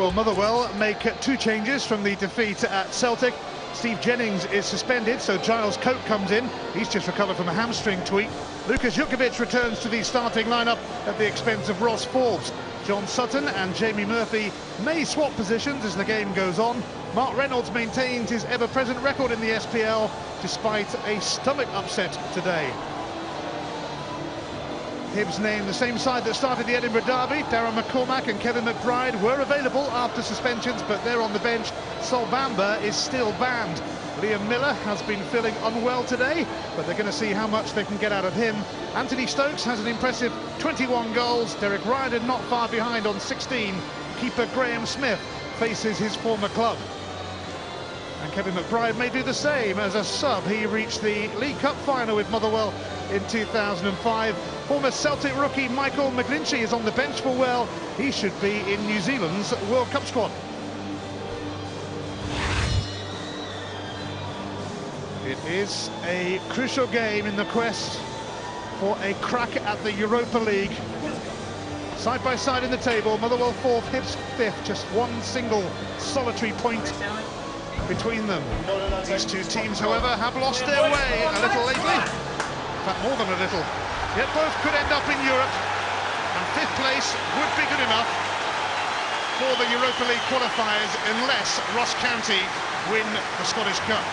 Well, Motherwell make 2 changes from the defeat at Celtic. Steve Jennings is suspended, so Giles Coate comes in. He's just recovered from a hamstring tweak. Lukas Jutkiewicz returns to the starting lineup at the expense of Ross Forbes. John Sutton and Jamie Murphy may swap positions as the game goes on. Mark Reynolds maintains his ever-present record in the SPL despite a stomach upset today. Hibs named the same side that started the Edinburgh Derby. Darren McCormack and Kevin McBride were available after suspensions, but they're on the bench. Sol Bamba is still banned. Liam Miller has been feeling unwell today, but they're going to see how much they can get out of him. Anthony Stokes has an impressive 21 goals. Derek Riordan not far behind on 16. Keeper Graham Smith faces his former club. And Kevin McBride may do the same as a sub. He reached the League Cup final with Motherwell in 2005. Former Celtic rookie Michael McGlinchey is on the bench for Well. He should be in New Zealand's World Cup squad. It is a crucial game in the quest for a crack at the Europa League. Side by side in the table, Motherwell 4th, Hibs 5th, just one single solitary point between them. These 2 teams, however, have lost their way a little lately. In fact, more than a little. Yet both could end up in Europe, and 5th place would be good enough for the Europa League qualifiers unless Ross County win the Scottish Cup.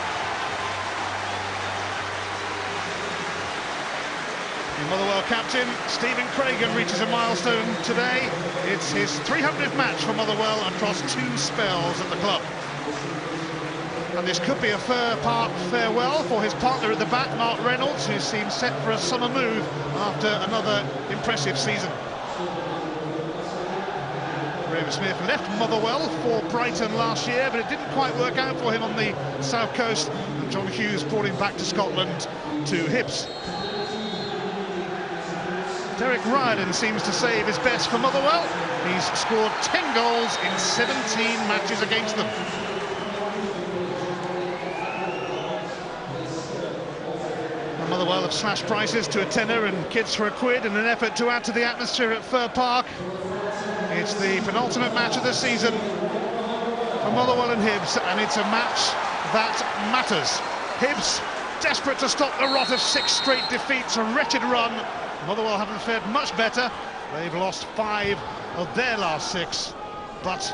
The Motherwell captain, Stephen Craigan, reaches a milestone today. It's his 300th match for Motherwell across 2 spells at the club. And this could be a farewell for his partner at the back, Mark Reynolds, who seems set for a summer move after another impressive season. Graham Smith left Motherwell for Brighton last year, but it didn't quite work out for him on the south coast, and John Hughes brought him back to Scotland to Hibs. Derek Riordan seems to save his best for Motherwell. He's scored 10 goals in 17 matches against them. Motherwell have slashed prices to a tenner and kids for a quid in an effort to add to the atmosphere at Fir Park. It's the penultimate match of the season for Motherwell and Hibs, and it's a match that matters. Hibs desperate to stop the rot of 6 straight defeats, a wretched run. Motherwell haven't fared much better. They've lost 5 of their last 6, but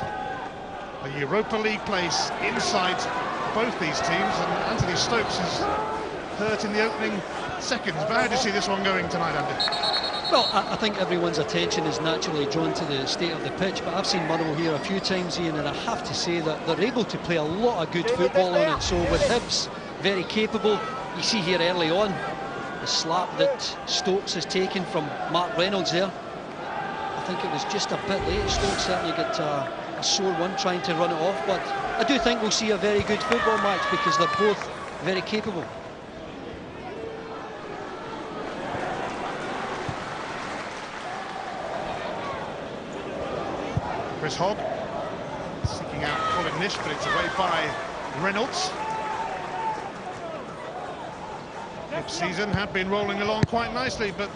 a Europa League place inside both these teams, and Anthony Stokes is hurt in the opening seconds. But how do you see this one going tonight, Andy? Well, I think everyone's attention is naturally drawn to the state of the pitch, but I've seen Motherwell here a few times, Ian, and I have to say that they're able to play a lot of good football on it. So with Hibs very capable, you see here early on the slap that Stokes has taken from Mark Reynolds there. I think it was just a bit late. Stokes certainly got a sore one trying to run it off, but I do think we'll see a very good football match because they're both very capable. Chris Hogg seeking out Colin Nish, but it's away by Reynolds. Hibs season had been rolling along quite nicely, but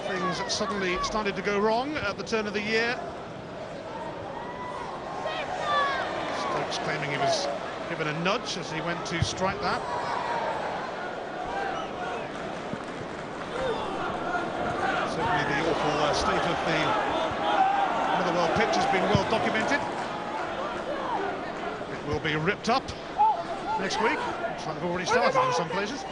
things suddenly started to go wrong at the turn of the year. Stokes claiming he was given a nudge as he went to strike that. Certainly the awful state of the Motherwell pitch has been well documented. It will be ripped up next week. Looks like they've already started in some places.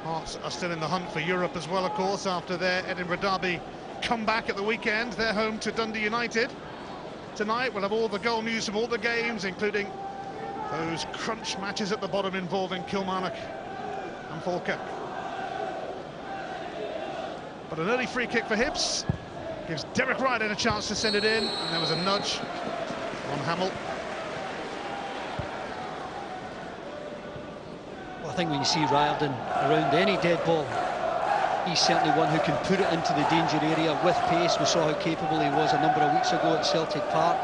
Hearts are still in the hunt for Europe as well, of course, after their Edinburgh Derby comeback at the weekend. They're home to Dundee United. Tonight we'll have all the goal news from all the games, including those crunch matches at the bottom involving Kilmarnock and Falkirk. But an early free kick for Hibs gives Derek Riordan a chance to send it in, and there was a nudge on Hamill. Well, I think when you see Riordan around any dead ball, he's certainly one who can put it into the danger area with pace. We saw how capable he was a number of weeks ago at Celtic Park,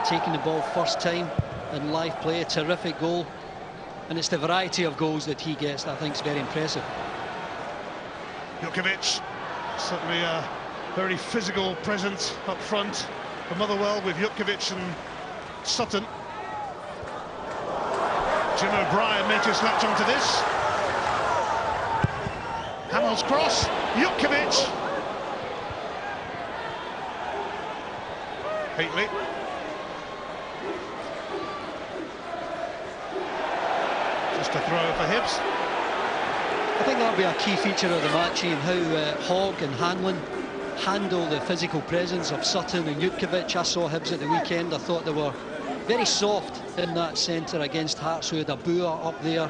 taking the ball first time in live play. A terrific goal. And it's the variety of goals that he gets that I think is very impressive. Jutkiewicz, certainly a very physical presence up front for Motherwell with Jutkiewicz and Sutton. Jim O'Brien may just latch onto this. Hamill's cross, Jutkiewicz. Hately. Just a throw for Hibs. I think that'll be a key feature of the match, Ian, how Hogg and Hanlon handle the physical presence of Sutton and Jutkiewicz. I saw Hibs at the weekend. I thought they were very soft in that centre against Hearts, who had Abua up there,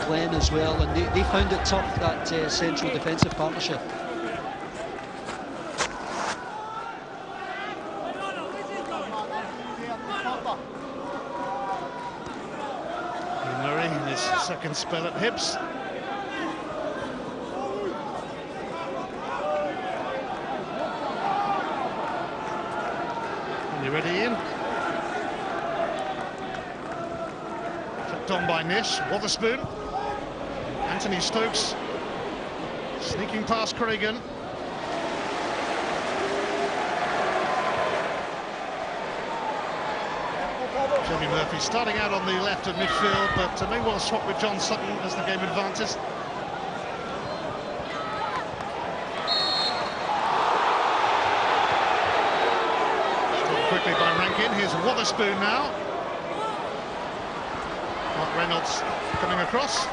Glenn as well, and they found it tough, that central defensive partnership. Murray in his second spell at Hibs. Are you ready, Ian? Flicked on by Nish, Wotherspoon. Anthony Stokes sneaking past Craigan. Jamie Murphy starting out on the left of midfield, but may well swap with John Sutton as the game advances. Stopped quickly by Rankin. Here's Wotherspoon now. Mark Reynolds coming across.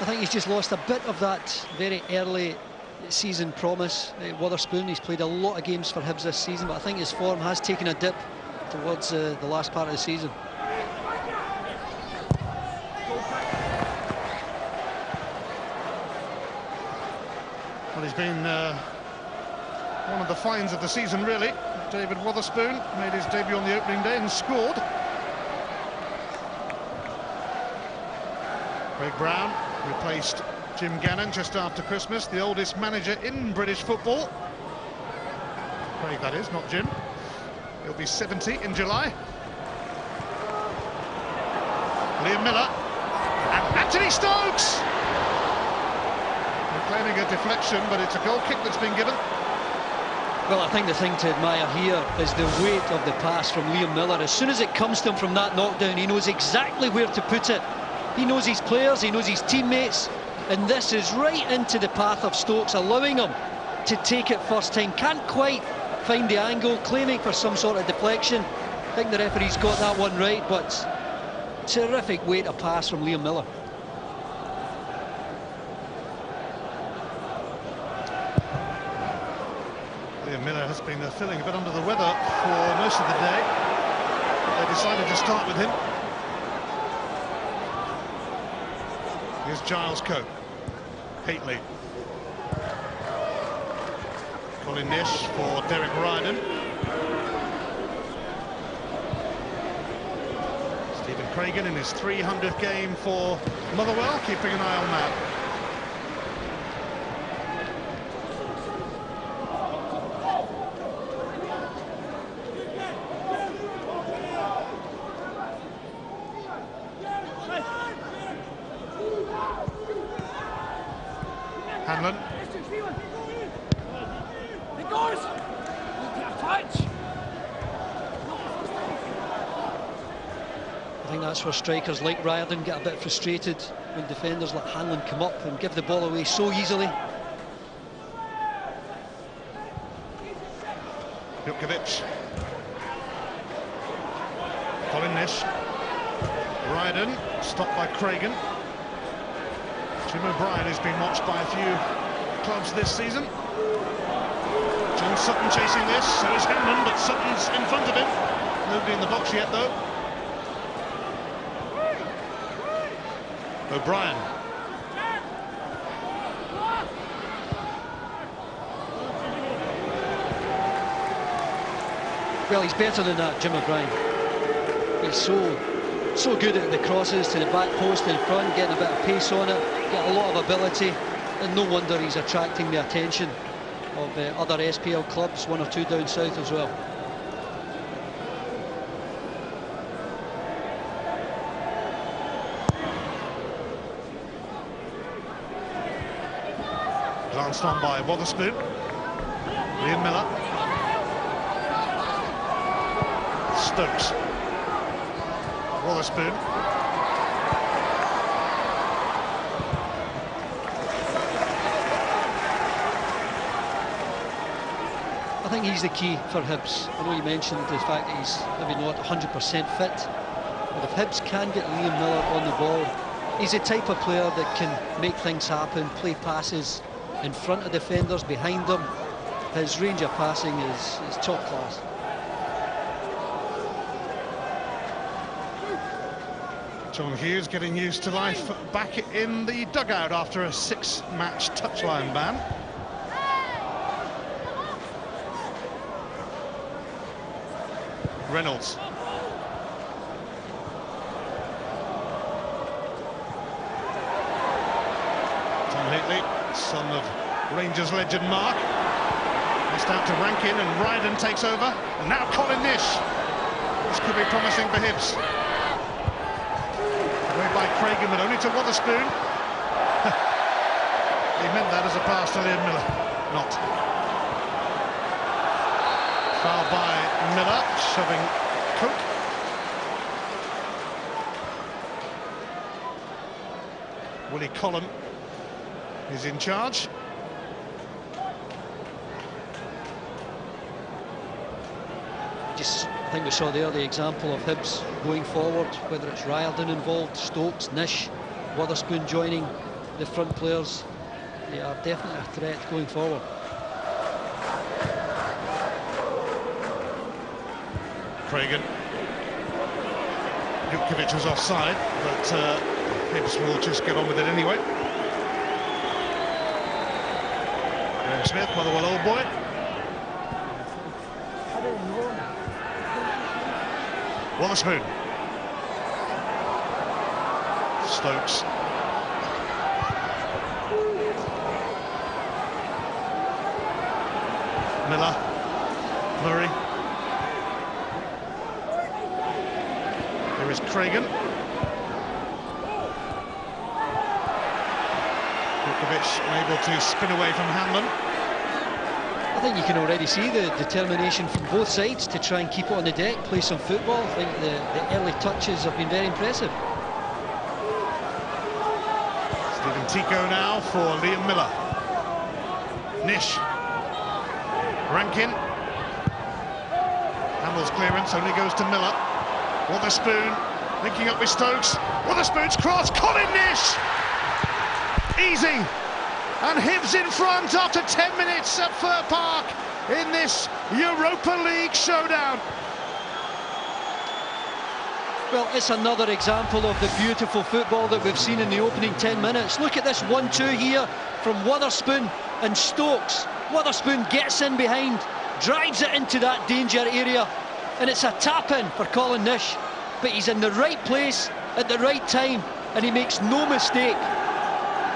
I think he's just lost a bit of that very early season promise. Wotherspoon, he's played a lot of games for Hibs this season, but I think his form has taken a dip towards the last part of the season. Well, he's been one of the finds of the season, really. David Wotherspoon made his debut on the opening day and scored. Craig Brown replaced Jim Gannon just after Christmas, the oldest manager in British football. Craig, that is, not Jim. He'll be 70 in July. Liam Miller and Anthony Stokes! They're claiming a deflection, but it's a goal kick that's been given. Well, I think the thing to admire here is the weight of the pass from Liam Miller. As soon as it comes to him from that knockdown, he knows exactly where to put it. He knows his players, he knows his teammates, and this is right into the path of Stokes, allowing him to take it first time. Can't quite find the angle, claiming for some sort of deflection. I think the referee's got that one right, but terrific weight of pass from Liam Miller. Liam Miller has been feeling a bit under the weather for most of the day. They decided to start with him. Here's Giles Coe. Hately. Colin Nish for Derek Ryden. Stephen Craigan in his 300th game for Motherwell, keeping an eye on that. Hanlon. I think that's where strikers like Riordan get a bit frustrated when defenders like Hanlon come up and give the ball away so easily. Jutkiewicz. Colin Nish. Riordan, stopped by Craigan. Jim O'Brien has been watched by a few clubs this season. John Sutton chasing this, so is Hanlon, but Sutton's in front of him. Nobody in the box yet, though. O'Brien. Well, he's better than that, Jim O'Brien. He's so good at the crosses to the back post in front, getting a bit of pace on it, get a lot of ability, and no wonder he's attracting the attention of other SPL clubs, one or two down south as well. Glanced on by Wotherspoon. Liam Miller. Stokes. Wotherspoon. I think he's the key for Hibs. I know you mentioned the fact that he's maybe not 100% fit, but if Hibs can get Liam Miller on the ball, he's the type of player that can make things happen, play passes in front of defenders, behind them. His range of passing is top class. John Hughes getting used to life back in the dugout after a 6-match touchline ban. Reynolds. Tom Heatley, son of Rangers legend Mark. Missed out to Rankin, and Ryden takes over. And now Colin Nish. This could be promising for Hibs. Away by Craigan, but only to Wotherspoon. He meant that as a pass to Liam Miller. Not. Foul by Miller, shoving Cook. Willie Collum is in charge. I think we saw there the example of Hibs going forward, whether it's Riordan involved, Stokes, Nish, Wotherspoon joining the front players. They are definitely a threat going forward. Craigan. Jutkiewicz was offside, but Hibs will just get on with it anyway. Graham Smith, Motherwell old boy. Wotherspoon. Stokes. Miller. Murray. Here is Craigan. Jutkiewicz unable to spin away from Hanlon. I think you can already see the determination from both sides to try and keep it on the deck, play some football. I think the early touches have been very impressive. Stephen Tico now for Liam Miller. Nish. Rankin. Hamill's clearance only goes to Miller. Wotherspoon linking up with Stokes. Wotherspoon's cross. Colin Nish! Easy. And Hibs in front after 10 minutes at Fir Park in this Europa League showdown. Well, it's another example of the beautiful football that we've seen in the opening 10 minutes. Look at this 1-2 here from Wotherspoon and Stokes. Wotherspoon gets in behind, drives it into that danger area, and it's a tap-in for Colin Nish. But he's in the right place at the right time, and he makes no mistake.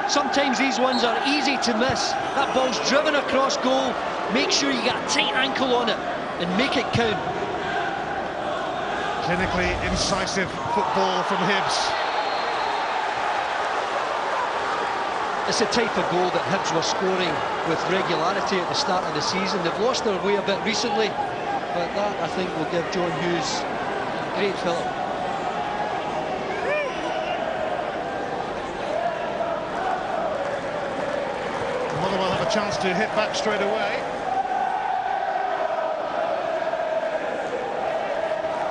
Sometimes these ones are easy to miss. That ball's driven across goal. Make sure you get a tight ankle on it and make it count. Clinically incisive football from Hibs. It's the type of goal that Hibs were scoring with regularity at the start of the season. They've lost their way a bit recently, but that, I think, will give John Hughes a great fillip. Motherwell have a chance to hit back straight away.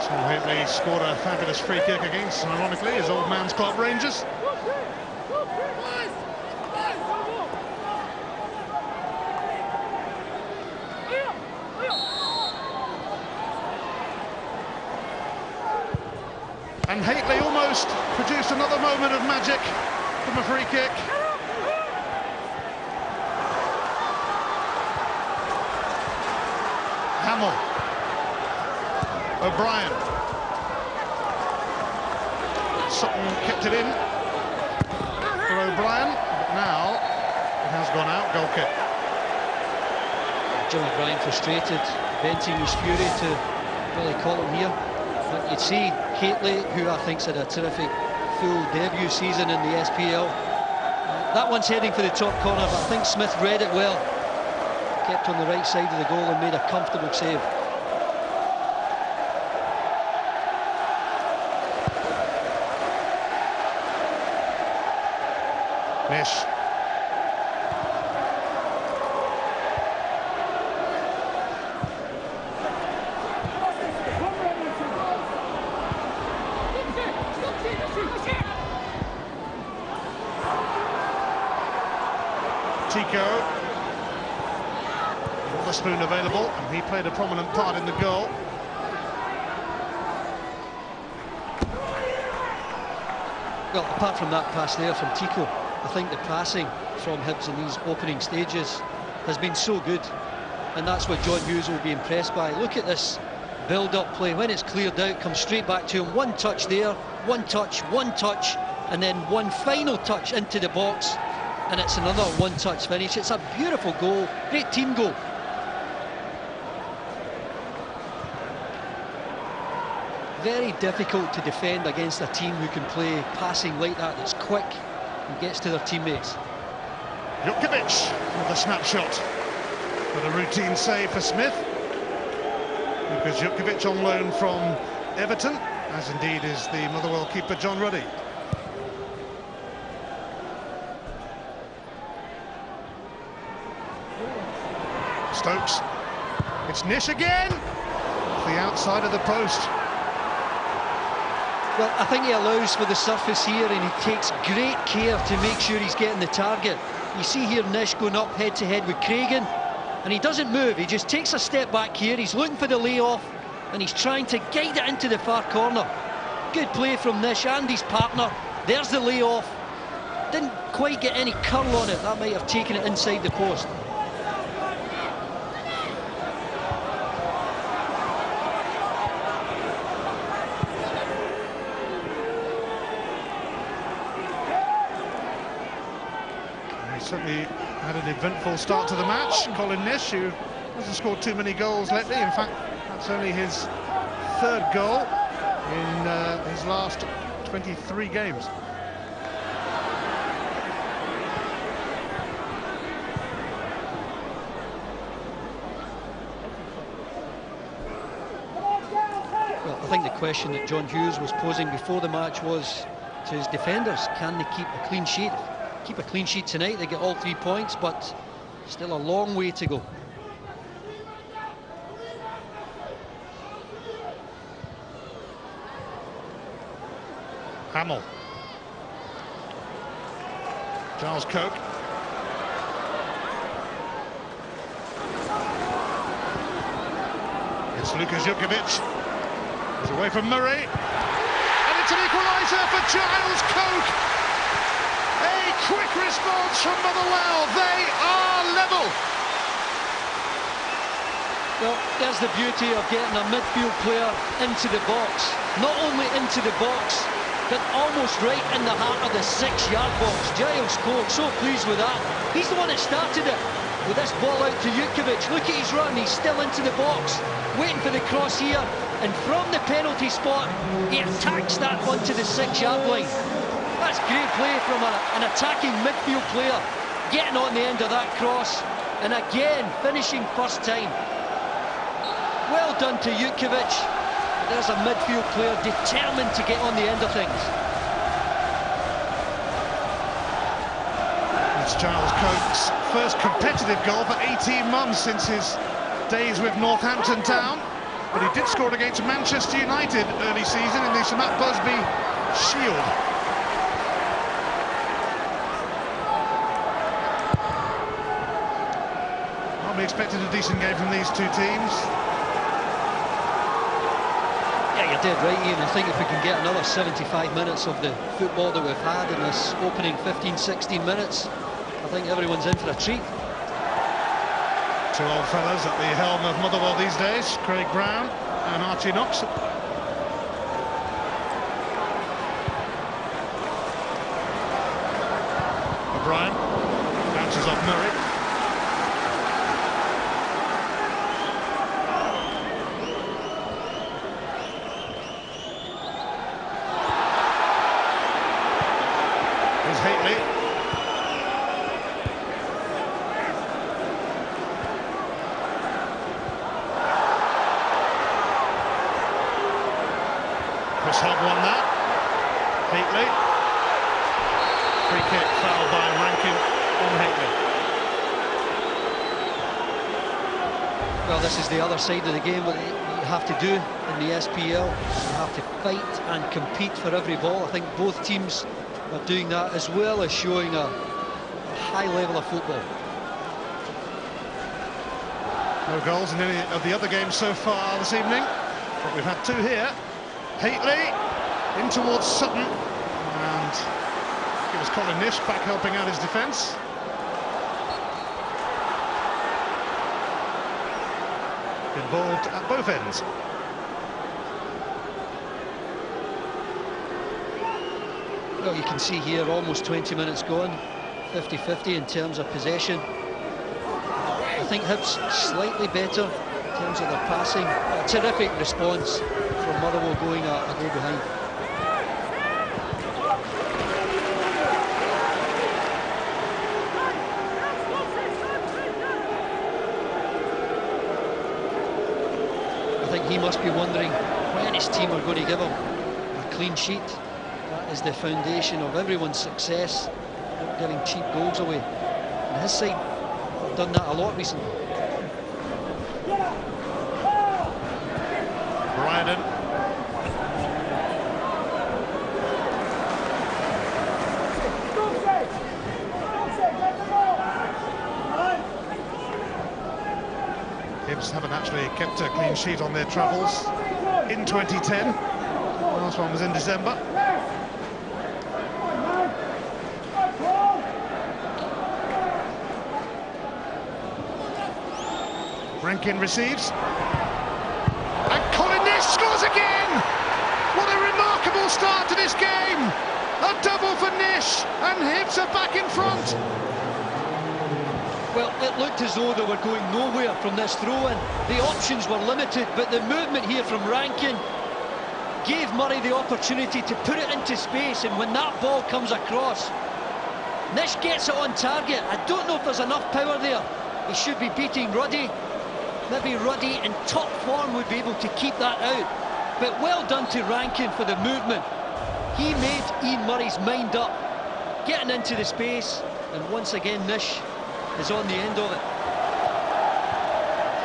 Tom Heatley scored a fabulous free kick against, ironically, his old man's club, Rangers. And Heatley almost produced another moment of magic from a free kick. Hamill. O'Brien. Sutton kept it in for O'Brien, but now it has gone out. Goal kick. John O'Brien frustrated, venting his fury to Willie Collum here. But you'd see Heatley, who I think's had a terrific full debut season in the SPL, That one's heading for the top corner, but I think Smith read it well. Kept on the right side of the goal and made a comfortable save. Nish. Tico. Waterspoon available, and he played a prominent part in the goal. Well, apart from that pass there from Tico, I think the passing from Hibs in these opening stages has been so good, and that's what John Hughes will be impressed by. Look at this build-up play. When it's cleared out, comes straight back to him. One touch there, one touch, and then one final touch into the box, and it's another one-touch finish. It's a beautiful goal, great team goal. Very difficult to defend against a team who can play passing like that, that's quick and gets to their teammates. Jutkiewicz with a snapshot, but a routine save for Smith. Because Jutkiewicz on loan from Everton, as indeed is the Motherwell keeper John Ruddy. Stokes, it's Nish again, off the outside of the post. Well, I think he allows for the surface here, and he takes great care to make sure he's getting the target. You see here Nish going up head-to-head with Craigan, and he doesn't move, he just takes a step back here, he's looking for the layoff, and he's trying to guide it into the far corner. Good play from Nish and his partner. There's the layoff. Didn't quite get any curl on it, that might have taken it inside the post. Certainly had an eventful start to the match. Colin Nish, who hasn't scored too many goals lately. In fact, that's only his third goal in his last 23 games. Well, I think the question that John Hughes was posing before the match was to his defenders, can they keep a clean sheet? Keep a clean sheet tonight, they get all 3 points, but still a long way to go. Hamill. Giles Coke. It's Lukas Jutkiewicz. It's away from Murray. And it's an equaliser for Giles Coke. A quick response from Motherwell. They are level. Well, there's the beauty of getting a midfield player into the box. Not only into the box, but almost right in the heart of the 6-yard box. Giles Coke, so pleased with that. He's the one that started it with this ball out to Jutkiewicz. Look at his run, he's still into the box, waiting for the cross here. And from the penalty spot, he attacks that one to the 6-yard line. That's great play from an attacking midfield player, getting on the end of that cross, and again finishing first time. Well done to Jutkiewicz. There's a midfield player determined to get on the end of things. It's Giles Coke's first competitive goal for 18 months since his days with Northampton Town, but he did score against Manchester United early season in the Sir Matt Busby Shield. We expected a decent game from these two teams. Yeah, you're dead right, Ian. I think if we can get another 75 minutes of the football that we've had in this opening 15-16 minutes, I think everyone's in for a treat. Two old fellas at the helm of Motherwell these days, Craig Brown and Archie Knox. O'Brien bounces off Murray. Chris Hogg won that. Hately. Free kick, foul by Rankin on Hately. Well, this is the other side of the game that you have to do in the SPL. You have to fight and compete for every ball. I think both teams are doing that, as well as showing a high level of football. No goals in any of the other games so far this evening, but we've had two here. Hately in towards Sutton, and it was Colin Nish back helping out his defence. Involved at both ends. Well, you can see here almost 20 minutes gone, 50-50 in terms of possession. I think Hibs slightly better in terms of their passing. A terrific response from Motherwell going a goal behind. I think he must be wondering when his team are going to give him a clean sheet. That is the foundation of everyone's success, not giving cheap goals away. And his side have done that a lot recently. Bryden. Hibs haven't actually kept a clean sheet on their travels in 2010. The last one was in December. Rankin receives. And Colin Nish scores again! What a remarkable start to this game! A double for Nish, and Hibs are back in front. Well, it looked as though they were going nowhere from this throw-in. The options were limited, but the movement here from Rankin gave Murray the opportunity to put it into space, and when that ball comes across, Nish gets it on target. I don't know if there's enough power there. He should be beating Ruddy. Maybe Ruddy in top form would be able to keep that out. But well done to Rankin for the movement. He made Ian Murray's mind up, getting into the space, and once again Nish is on the end of it.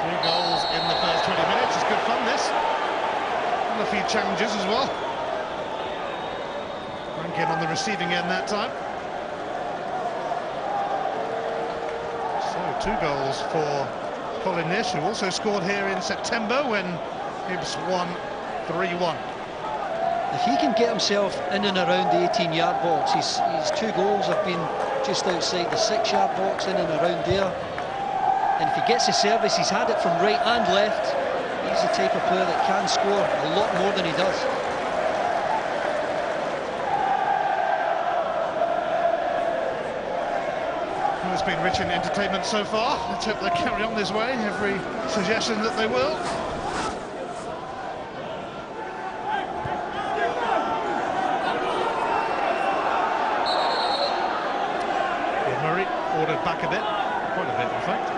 3 goals in the first 20 minutes. It's good fun, this. And a few challenges as well. Rankin on the receiving end that time. So 2 goals for Colin Nish, who also scored here in September when Hibs won 3-1. If he can get himself in and around the 18-yard box, his 2 goals have been just outside the 6-yard box, in and around there. And if he gets the service, he's had it from right and left. He's the type of player that can score a lot more than he does. Well, it's been rich in entertainment so far. Let's hope they carry on this way. Every suggestion that they will. Murray ordered back a bit, quite a bit in fact.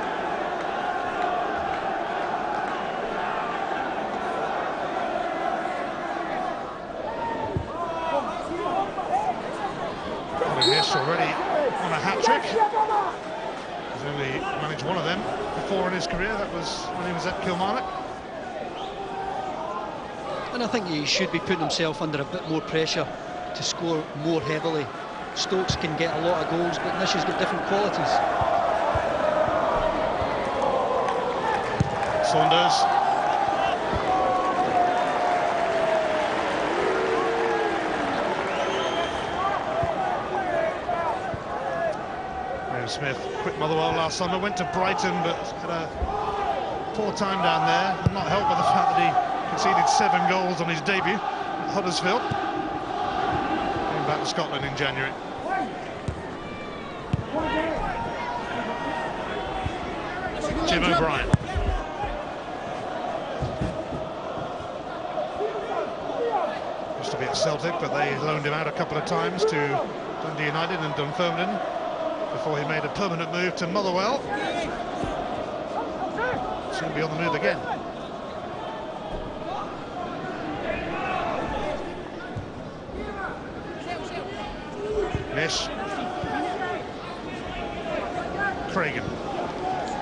Nish already on a hat-trick. He's only managed one of them before in his career. That was when he was at Kilmarnock. And I think he should be putting himself under a bit more pressure to score more heavily. Stokes can get a lot of goals, but Nish has got different qualities. Saunders. Graham Smith quit Motherwell last summer, went to Brighton, but had a poor time down there. Not helped by the fact that he conceded 7 goals on his debut at Huddersfield. Came back to Scotland in January. Jim O'Brien. Used to be at Celtic, but they loaned him out a couple of times to Dundee United and Dunfermline before he made a permanent move to Motherwell. Soon be on the move again. Nish. Craigan.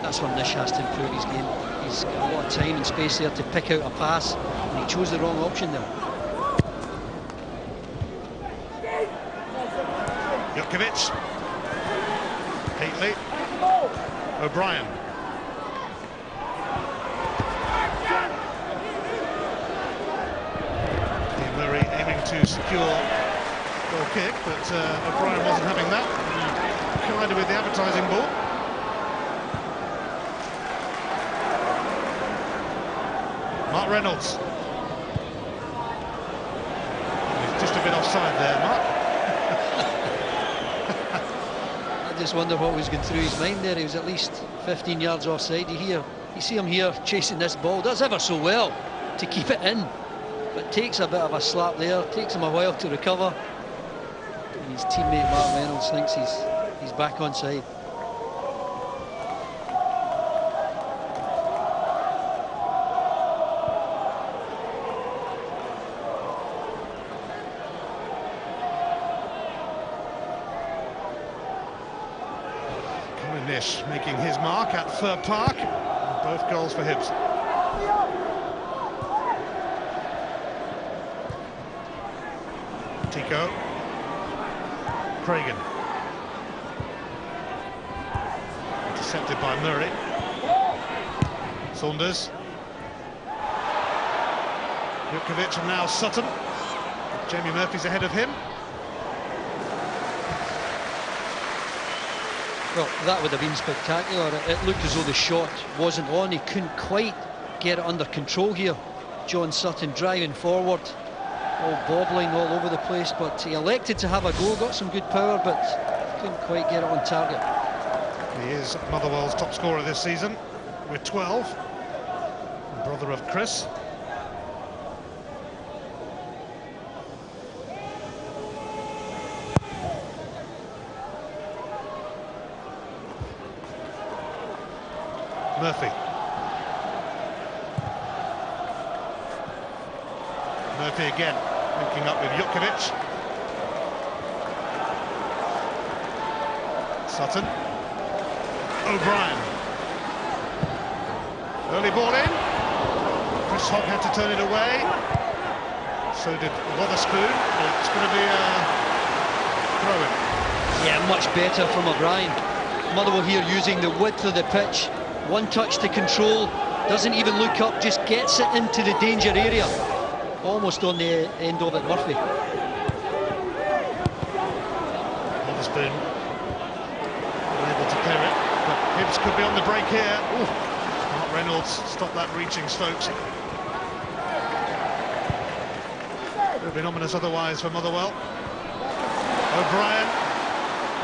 That's where Nish has to improve his game. He's got a lot of time and space there to pick out a pass, and he chose the wrong option there. Jutkiewicz. Heatley. O'Brien. Liam Murray aiming to secure goal kick, but O'Brien wasn't having that. He collided with the advertising ball. Mark Reynolds. He's just a bit offside there, Mark. I just wonder what was going through his mind there. He was at least 15 yards offside. You see him here chasing this ball. Does ever so well to keep it in, but takes a bit of a slap there. Takes him a while to recover. And his teammate Mark Reynolds thinks he's back on side. Nish making his mark at Fir Park. Both goals for Hibs. Tico. Craigan. Intercepted by Murray. Saunders. Jutkiewicz and now Sutton. Jamie Murphy's ahead of him. Well, that would have been spectacular. It looked as though the shot wasn't on. He couldn't quite get it under control here. John Sutton driving forward, all bobbling all over the place, but he elected to have a go, got some good power, but couldn't quite get it on target. He is Motherwell's top scorer this season with 12. Brother of Chris. Murphy. Murphy again, linking up with Jutkiewicz. Sutton. O'Brien. Early ball in. Chris Hogg had to turn it away. So did Wotherspoon. It's going to be a throw-in. Yeah, much better from O'Brien. Motherwell here using the width of the pitch. One touch to control, doesn't even look up, just gets it into the danger area. Almost on the end of it, Murphy. Wotherspoon unable to clear it, but Hibs could be on the break here. Ooh. Mark Reynolds stopped that reaching Stokes. Would have been ominous otherwise for Motherwell. O'Brien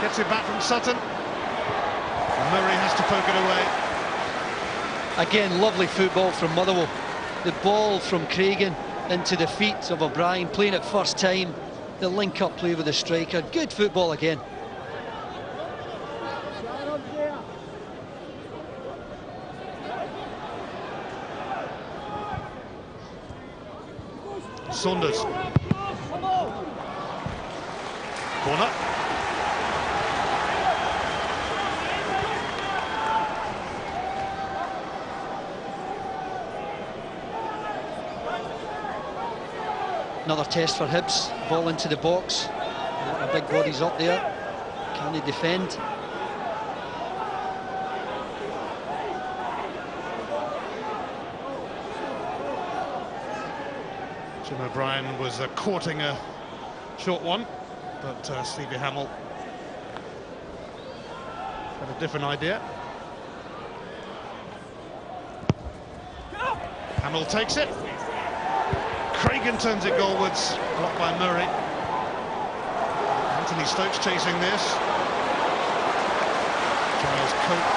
gets it back from Sutton. And Murray has to poke it away. Again, lovely football from Motherwell. The ball from Craigan into the feet of O'Brien, playing it first time. The link-up play with the striker. Good football again. Saunders. Corner. Another test for Hibs. Ball into the box. A big body's up there. Can they defend? Jim O'Brien was courting a short one, but Stevie Hamill had a different idea. Hamill takes it. Craigan turns it goalwards, blocked by Murray. Anthony Stokes chasing this. Giles Cope.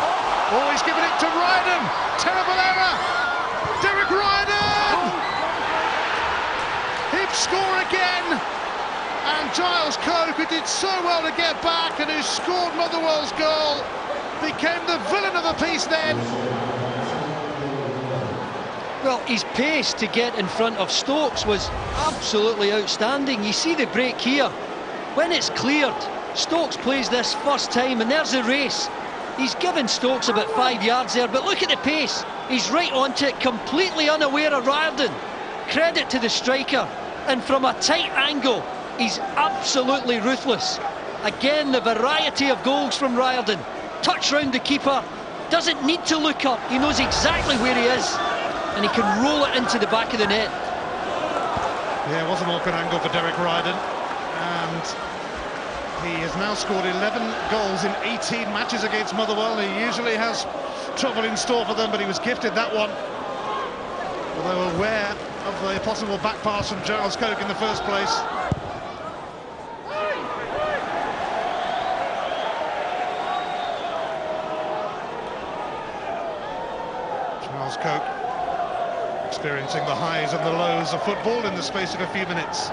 Oh, he's given it to Ryden! Terrible error! Derek Ryden! Hibs score again! And Giles Cope, who did so well to get back and who scored Motherwell's goal, became the villain of the piece then. Well, his pace to get in front of Stokes was absolutely outstanding. You see the break here. When it's cleared, Stokes plays this first time, and there's the race. He's given Stokes about 5 yards there, but look at the pace. He's right onto it, completely unaware of Riordan. Credit to the striker, and from a tight angle, he's absolutely ruthless. Again, the variety of goals from Riordan. Touch round the keeper, doesn't need to look up, he knows exactly where he is, and he can roll it into the back of the net. Yeah, it was an awkward angle for Derek Riordan, and he has now scored 11 goals in 18 matches against Motherwell. He usually has trouble in store for them, but he was gifted that one. Although aware of the possible back pass from Giles Coke in the first place. Giles Coke experiencing the highs and the lows of football in the space of a few minutes.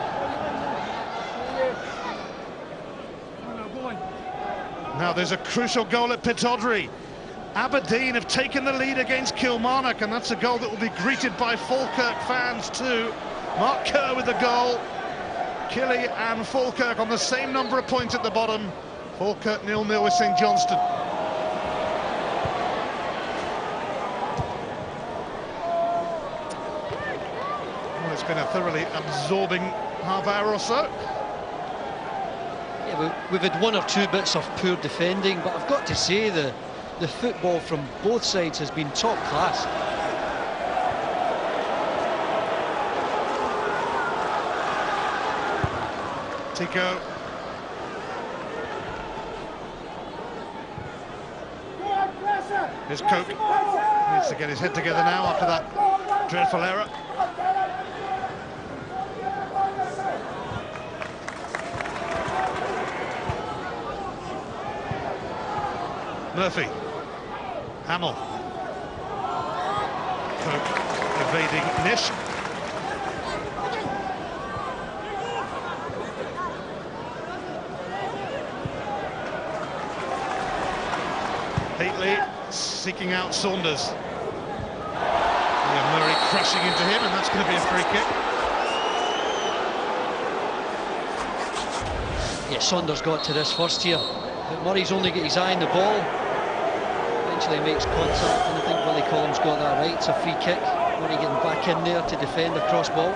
Now there's a crucial goal at Pittodrie. Aberdeen have taken the lead against Kilmarnock, and that's a goal that will be greeted by Falkirk fans too. Mark Kerr with the goal. Killie and Falkirk on the same number of points at the bottom. Falkirk 0-0 with St Johnstone. Well, it's been a thoroughly absorbing half hour or so. Yeah, we've had one or two bits of poor defending, but I've got to say the football from both sides has been top class. Tico. Here's Coke. Needs to get his head together now after that dreadful error. Murphy. Hamill. Coke evading Nish. Heatley seeking out Saunders. Liam Murray crashing into him, and that's going to be a free kick. Yeah, Saunders got to this first here, but Murray's only got his eye on the ball. Eventually makes contact, and I think Willie Collins got that right. It's a free kick. Murray getting back in there to defend a cross ball.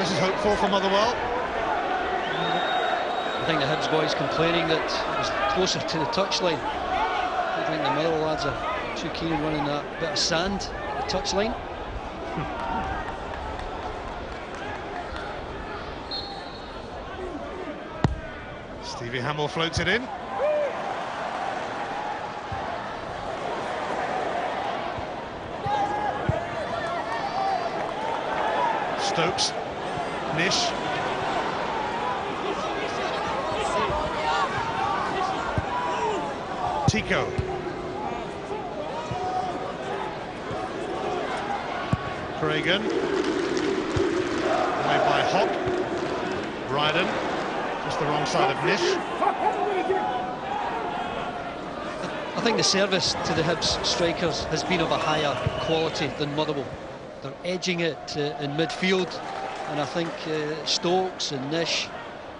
This is hopeful for Motherwell. I think the Hibs boys complaining that it was closer to the touchline. I think the Motherwell lads are too keen on running that bit of sand at the touchline. Stevie Hamill floats it in. Stokes. Nish. Tico. Cragen. Played by Hock. Riordan. Just the wrong side of Nish. I think the service to the Hibs strikers has been of a higher quality than Motherwell. They're edging it in midfield, and I think Stokes and Nish,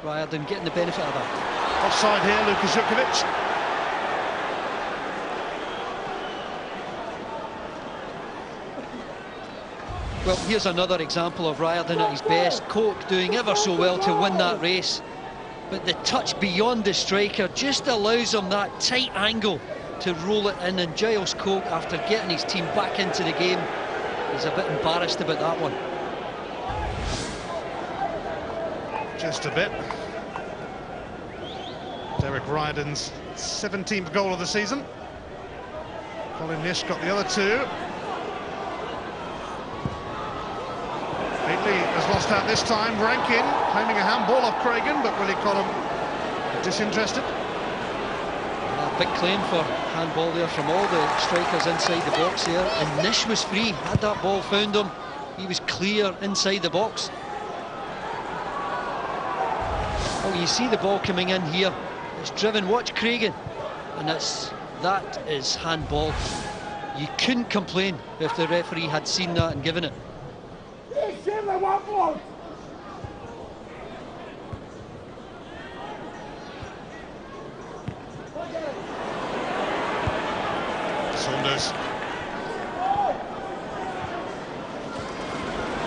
Riordan getting the benefit of that. Offside here, Lukas Jukovic. Well, here's another example of Riordan at his best. Coke doing ever so well to win that race, but the touch beyond the striker just allows him that tight angle to roll it in, and Giles Coke, after getting his team back into the game, is a bit embarrassed about that one. Just a bit. Derek Riordan's 17th goal of the season. Colin Nish got the other two. Heatley has lost out this time. Rankin claiming a handball off Cragen, but Willie Collum disinterested. A big claim for handball there from all the strikers inside the box here, and Nish was free. Had that ball found him, he was clear inside the box. Oh, you see the ball coming in here. It's driven. Watch Cragen, and that is handball. You couldn't complain if the referee had seen that and given it. Saunders.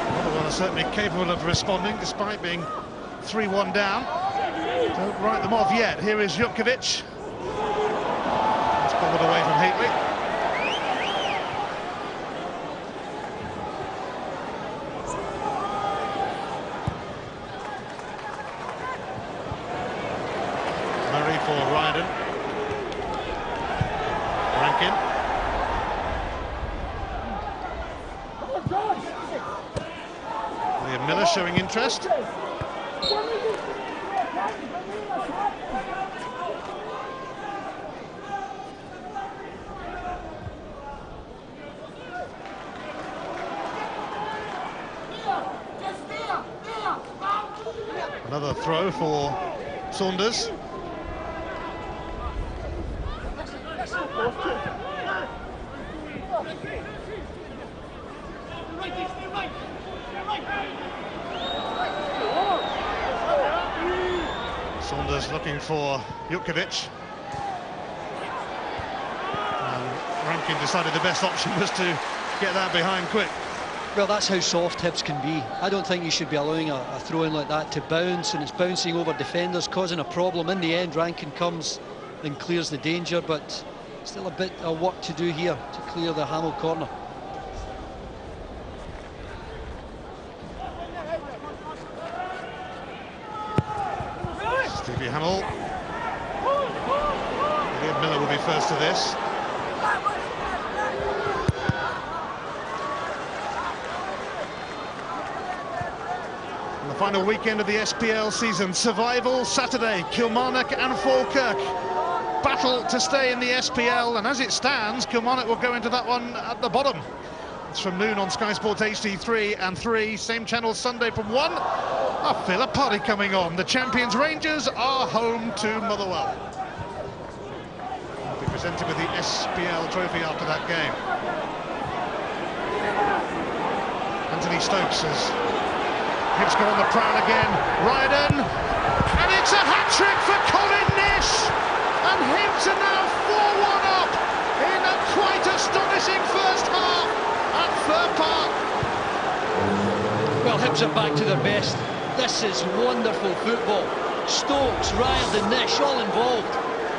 Motherwell are certainly capable of responding despite being 3-1 down. Don't write them off yet. Here is Jutkiewicz. It's bobbled away from Heatley. Murray for Ryden. Rankin. Liam Miller showing interest. Another throw for Saunders. Saunders looking for Jutkiewicz. And Rankin decided the best option was to get that behind quick. Well, that's how soft Hibs can be. I don't think you should be allowing a throw-in like that to bounce, and it's bouncing over defenders, causing a problem. In the end, Rankin comes and clears the danger, but still a bit of work to do here to clear the Hamill corner. Stevie Hamill. Liam Miller will be first to this. On the final weekend of the SPL season, survival Saturday, Kilmarnock and Falkirk battle to stay in the SPL, and as it stands, Kilmarnock will go into that one at the bottom. It's from noon on Sky Sports HD3 and 3, same channel Sunday from 1. I feel a party coming on. The champions Rangers are home to Motherwell. They'll be presented with the SPL trophy after that game. Anthony Stokes has Hibs go on the prowl again. Ryden, and it's a hat-trick for Colin Nish, and Hibs are now 4-1 up in a quite astonishing first half at Fir Park. Well, Hibs are back to their best. This is wonderful football. Stokes, Ryden, Nish, all involved.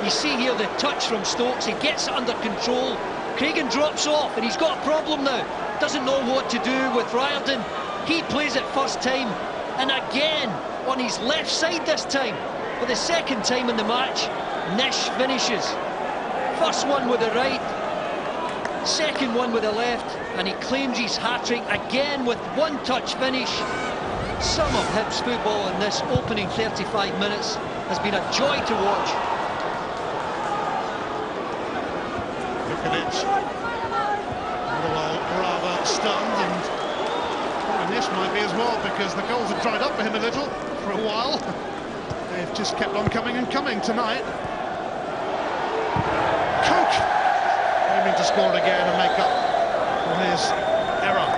You see here the touch from Stokes, he gets it under control. Craigan drops off, and he's got a problem now. Doesn't know what to do with Ryden. He plays it first time, and again on his left side this time. For the second time in the match, Nish finishes. First one with the right, second one with the left, and he claims his hat-trick again with one-touch finish. Some of Hibs football in this opening 35 minutes has been a joy to watch. Jutkiewicz. Motherwell rather stunned, and Nish might be as well, because the goals have dried up for him a little for a while. They've just kept on coming and coming tonight. Coke aiming to score again and make up for his error.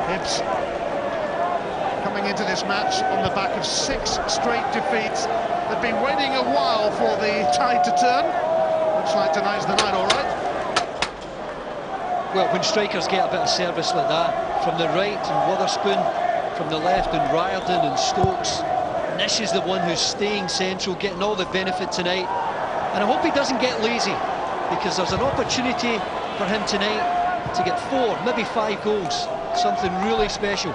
Hibs coming into this match on the back of 6 straight defeats. They've been waiting a while for the tide to turn. Looks like tonight's the night, all right. Well, when strikers get a bit of service like that, from the right and Wotherspoon, from the left and Ryden and Stokes, Nish is the one who's staying central, getting all the benefit tonight. And I hope he doesn't get lazy, because there's an opportunity for him tonight to get 4, maybe 5 goals, something really special.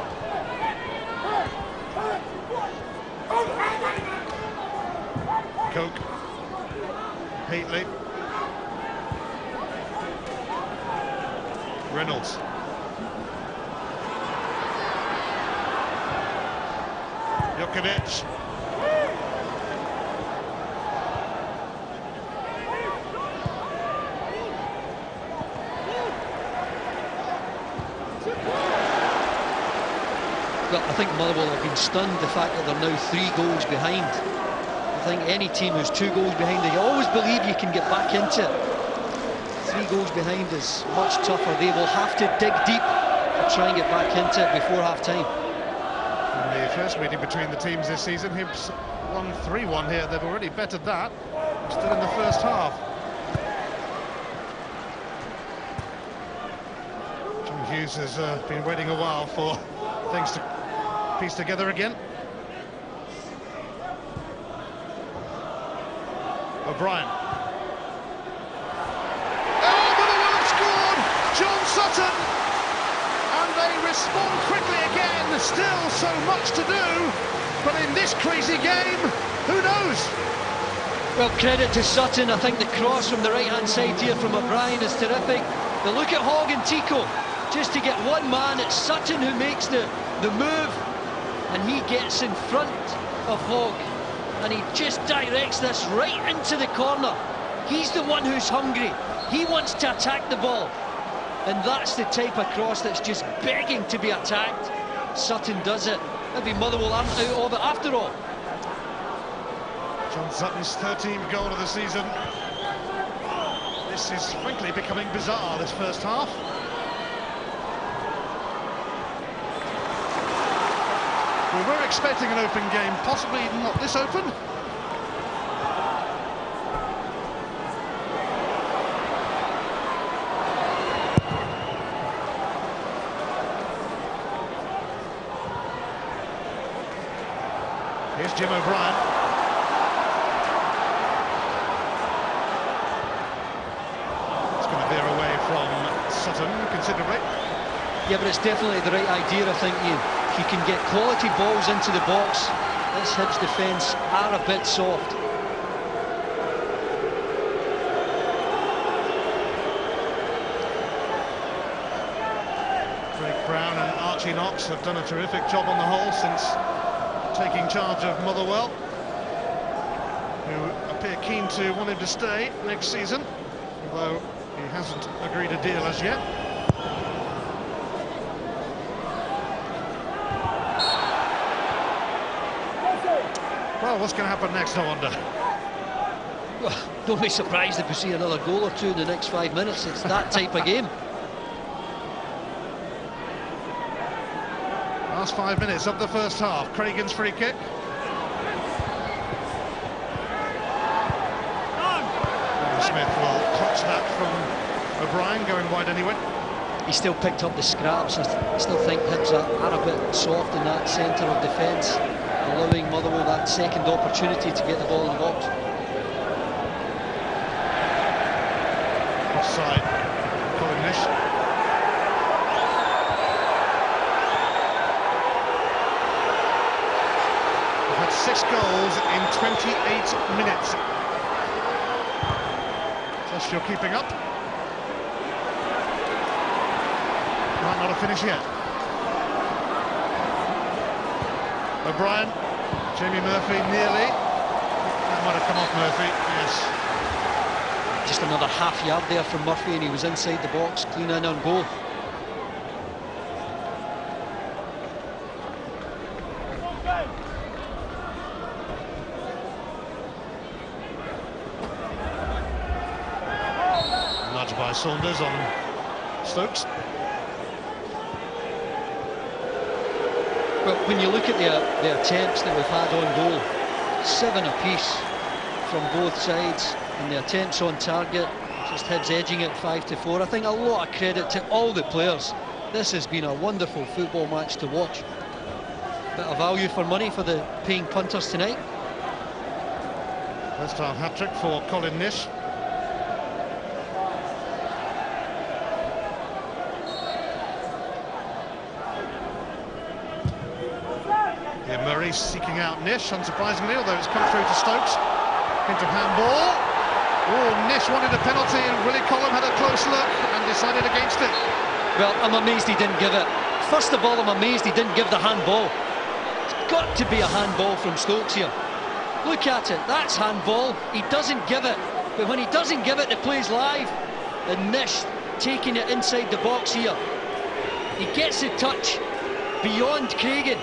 Coke, Heatley, Reynolds. Jutkiewicz. Well, I think Motherwell have been stunned, the fact that they're now 3 goals behind. think any team who's 2 goals behind, you always believe you can get back into it. 3 goals behind is much tougher. They will have to dig deep to try and get back into it before half-time. In the first meeting between the teams this season, Hibs won 3-1 here. They've already bettered that. Still in the first half. John Hughes has been waiting a while for things to piece together again. O'Brien. Oh, Motherwell have scored! John Sutton! And they respond quickly again. Still so much to do, but in this crazy game, who knows? Well, credit to Sutton. I think the cross from the right-hand side here from O'Brien is terrific. The look at Hogg and Tico, just to get one man. It's Sutton who makes the move, and he gets in front of Hogg, and he just directs this right into the corner. He's the one who's hungry. He wants to attack the ball, and that's the type of cross that's just begging to be attacked. Sutton does it. Maybe Motherwell aren't out of it after all. John Sutton's 13th goal of the season. This is frankly becoming bizarre, this first half. We were expecting an open game, possibly not this open. Here's Jim O'Brien. It's going to veer away from Sutton considerably. Yeah, but it's definitely the right idea, I think, Ian. If you can get quality balls into the box, this Hibs defence are a bit soft. Craig Brown and Archie Knox have done a terrific job on the whole since taking charge of Motherwell, who appear keen to want him to stay next season, although he hasn't agreed a deal as yet. Well, what's going to happen next, I wonder? Well, don't be surprised if we see another goal or two in the next 5 minutes. It's that type of game. Last 5 minutes of the first half. Craigan's free kick. Smith will clutch that from O'Brien, going wide anyway. He still picked up the scraps. I still think Hibs are a bit soft in that centre of defence, allowing Motherwell that second opportunity to get the ball in the box. Offside, Colin Nish. We've had 6 goals in 28 minutes. Just you're keeping up. Might not have finished yet. O'Brien, Jamie Murphy nearly. That might have come off Murphy, yes. Just another half yard there from Murphy, and he was inside the box, clean in on goal. Nudge by Saunders on Stokes. Well, when you look at the attempts that we've had on goal, 7 apiece from both sides, and the attempts on target, just Hibs edging it 5-4. I think a lot of credit to all the players. This has been a wonderful football match to watch. Bit of value for money for the paying punters tonight. First half hat-trick for Colin Nish. Here Murray seeking out Nish, unsurprisingly, although it's come through to Stokes. Into handball. Oh, Nish wanted a penalty, and Willie Collum had a close look and decided against it. Well, I'm amazed he didn't give it. First of all, I'm amazed he didn't give the handball. It's got to be a handball from Stokes here. Look at it, that's handball. He doesn't give it, but when he doesn't give it, the play's live. And Nish taking it inside the box here. He gets the touch beyond Craigan.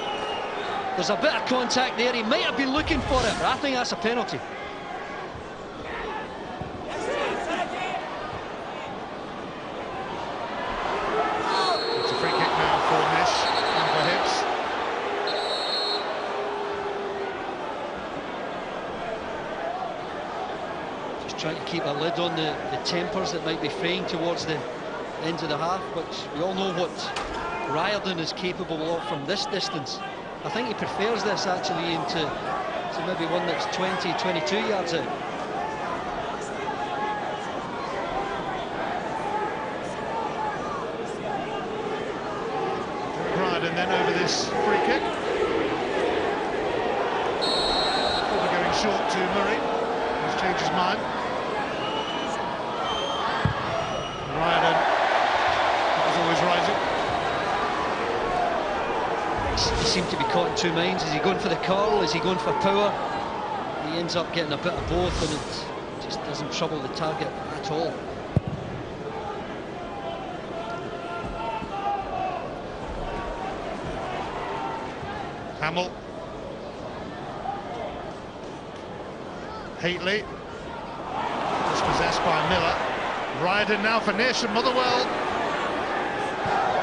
There's a bit of contact there. He might have been looking for it, but I think that's a penalty. It's a free kick now for Nish and for Hibs. Just trying to keep a lid on the tempers that might be fraying towards the end of the half, which we all know what Riordan is capable of from this distance. I think he prefers this actually into maybe one that's 20, 22 yards out. Riordan then over this free kick. Probably going short to Murray. He's changed his mind. Riordan is always rising. He seemed to be caught in two minds. Is he going for the curl? Is he going for power? He ends up getting a bit of both, and it just doesn't trouble the target at all. Hamill. Hately. Dispossessed by Miller. Riordan now for Nish, and Motherwell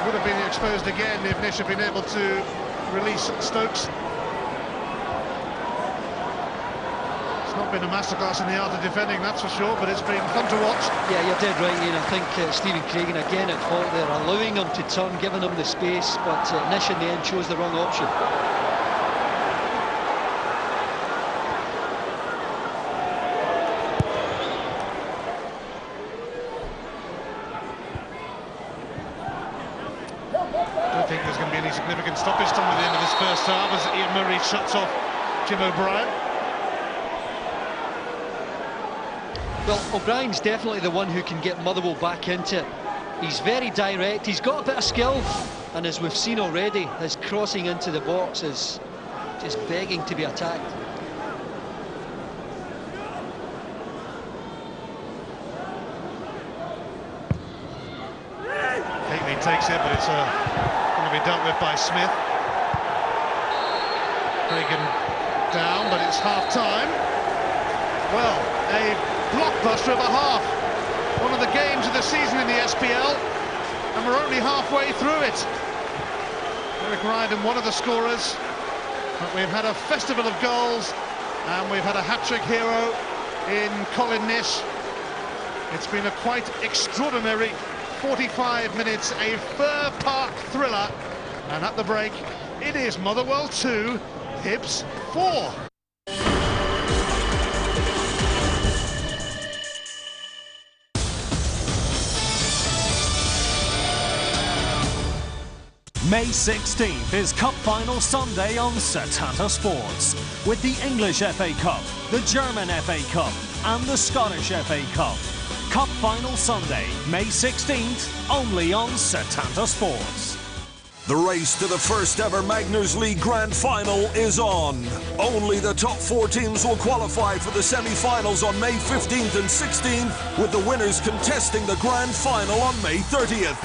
would have been exposed again if Nish had been able to release Stokes. It's not been a masterclass in the art of defending, that's for sure, but it's been fun to watch. Yeah, you're dead right, Ian. I think Stephen Craigan again at fault there, allowing him to turn, giving him the space, but Nish in the end chose the wrong option. I don't think there's going to be any significant stoppage time at the end of this first half as Ian Murray shuts off Jim O'Brien. Well, O'Brien's definitely the one who can get Motherwell back into it. He's very direct, he's got a bit of skill, and as we've seen already, his crossing into the box is just begging to be attacked. Hately takes it, but it's going to be dealt with by Smith. Craigan down, but it's half-time. Well, a blockbuster of a half. One of the games of the season in the SPL, and we're only halfway through it. Eric Riordan, one of the scorers, but we've had a festival of goals, and we've had a hat-trick hero in Colin Nish. It's been a quite extraordinary 45 minutes, a Fir Park thriller, and at the break, it is Motherwell 2, Hibs 4. May 16th is Cup Final Sunday on Setanta Sports, with the English FA Cup, the German FA Cup and the Scottish FA Cup. Cup Final Sunday, May 16th, only on Setanta Sports. The race to the first ever Magners League Grand Final is on. Only the top 4 teams will qualify for the semi-finals on May 15th and 16th, with the winners contesting the Grand Final on May 30th.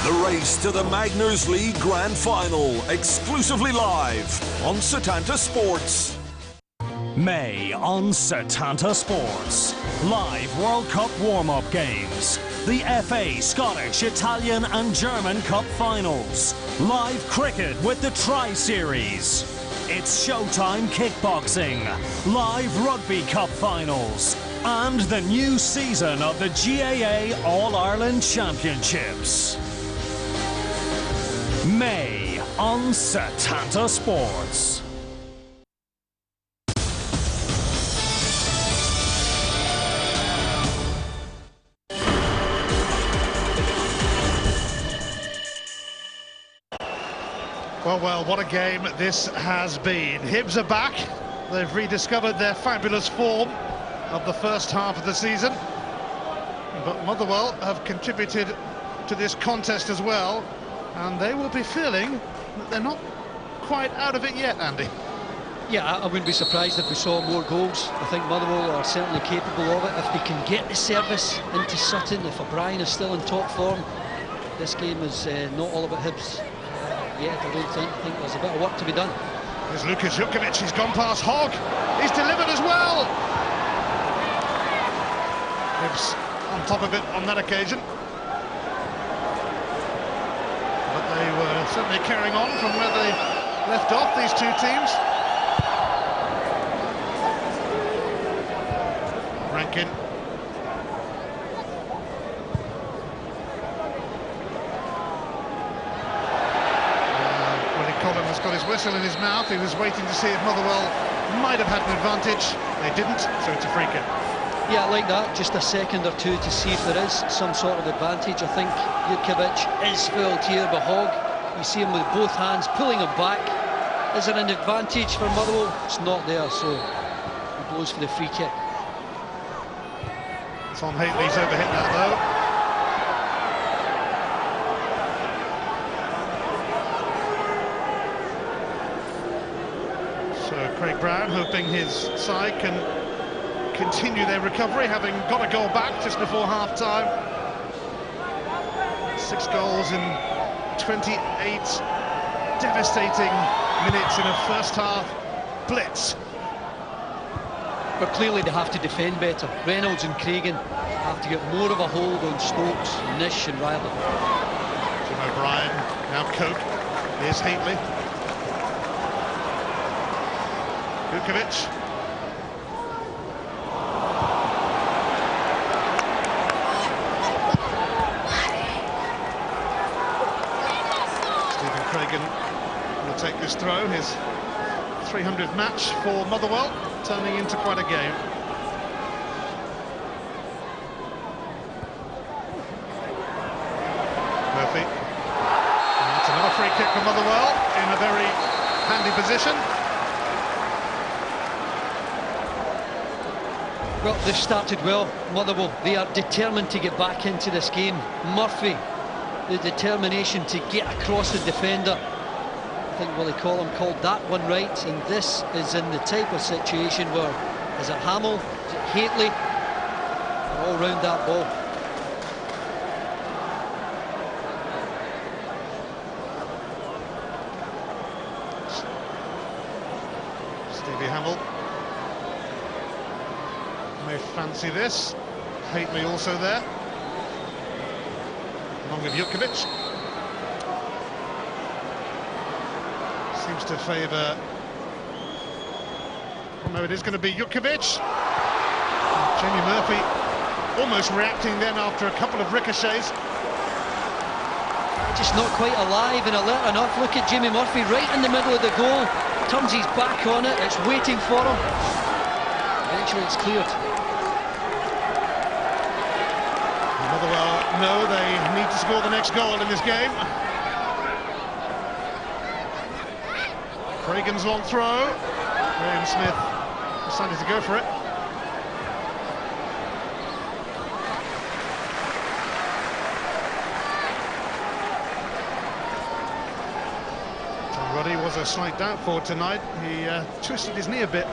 The race to the Magners League Grand Final, exclusively live on Setanta Sports. May on Setanta Sports. Live World Cup warm-up games. The FA, Scottish, Italian and German Cup finals. Live cricket with the Tri-Series. It's Showtime kickboxing. Live Rugby Cup finals. And the new season of the GAA All-Ireland Championships. May on Setanta Sports. Well, what a game this has been. Hibs are back. They've rediscovered their fabulous form of the first half of the season. But Motherwell have contributed to this contest as well, and they will be feeling that they're not quite out of it yet, Andy. Yeah, I wouldn't be surprised if we saw more goals. I think Motherwell are certainly capable of it. If they can get the service into Sutton, if O'Brien is still in top form, this game is not all about Hibs. Yet, I don't think. I think there's a bit of work to be done. Here's Lukas Jutkiewicz, he's gone past Hogg. He's delivered as well. Hibs on top of it on that occasion. But they were certainly carrying on from where they left off, these two teams. Rankin. Willie Collum has got his whistle in his mouth. He was waiting to see if Motherwell might have had an advantage. They didn't, so it's a free kick. Yeah, I like that. Just a second or two to see if there is some sort of advantage. I think Jutkiewicz is fouled here by Hogg. You see him with both hands pulling him back. Is there an advantage for Motherwell? It's not there, so he blows for the free kick. Tom Hateley's overhit that though. So Craig Brown hoping his side can continue their recovery, having got a goal back just before half-time. 6 goals in 28 devastating minutes in a first-half blitz. But clearly they have to defend better. Reynolds and Cragen have to get more of a hold on Stokes, Nish and Riley. Jim O'Brien, now Coke. Here's Hateley. Jutkiewicz. Cragen will take this throw, his 300th match for Motherwell, turning into quite a game. Murphy. And that's another free kick for Motherwell in a very handy position. Well, they've started well, Motherwell. They are determined to get back into this game. Murphy, the determination to get across the defender. I think Willie Collum called that one right, and this is in the type of situation where, is it Hamill, is it Hateley, they're all round that ball. Stevie Hamill may fancy this. Hateley also there, along with Jutkiewicz. Seems to favour... Oh no, it is going to be Jutkiewicz. Jamie Murphy almost reacting then after a couple of ricochets. Just not quite alive and alert enough. Look at Jamie Murphy right in the middle of the goal. Turns his back on it, it's waiting for him. Eventually it's cleared. Motherwell know they need to score the next goal in this game. Cragen's long throw. Graham Smith decided to go for it. John Ruddy was a slight doubt for tonight. He twisted his knee a bit,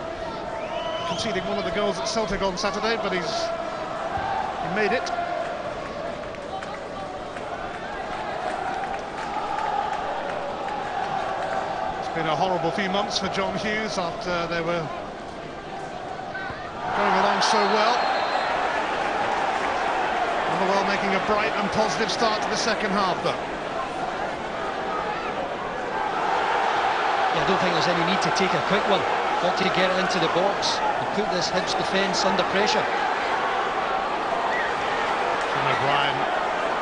conceding one of the goals at Celtic on Saturday, but he made it. Been a horrible few months for John Hughes after they were going along so well. Motherwell making a bright and positive start to the second half, though. Yeah, I don't think there's any need to take a quick one. Got to get it into the box and put this Hibs defence under pressure. Jim O'Brien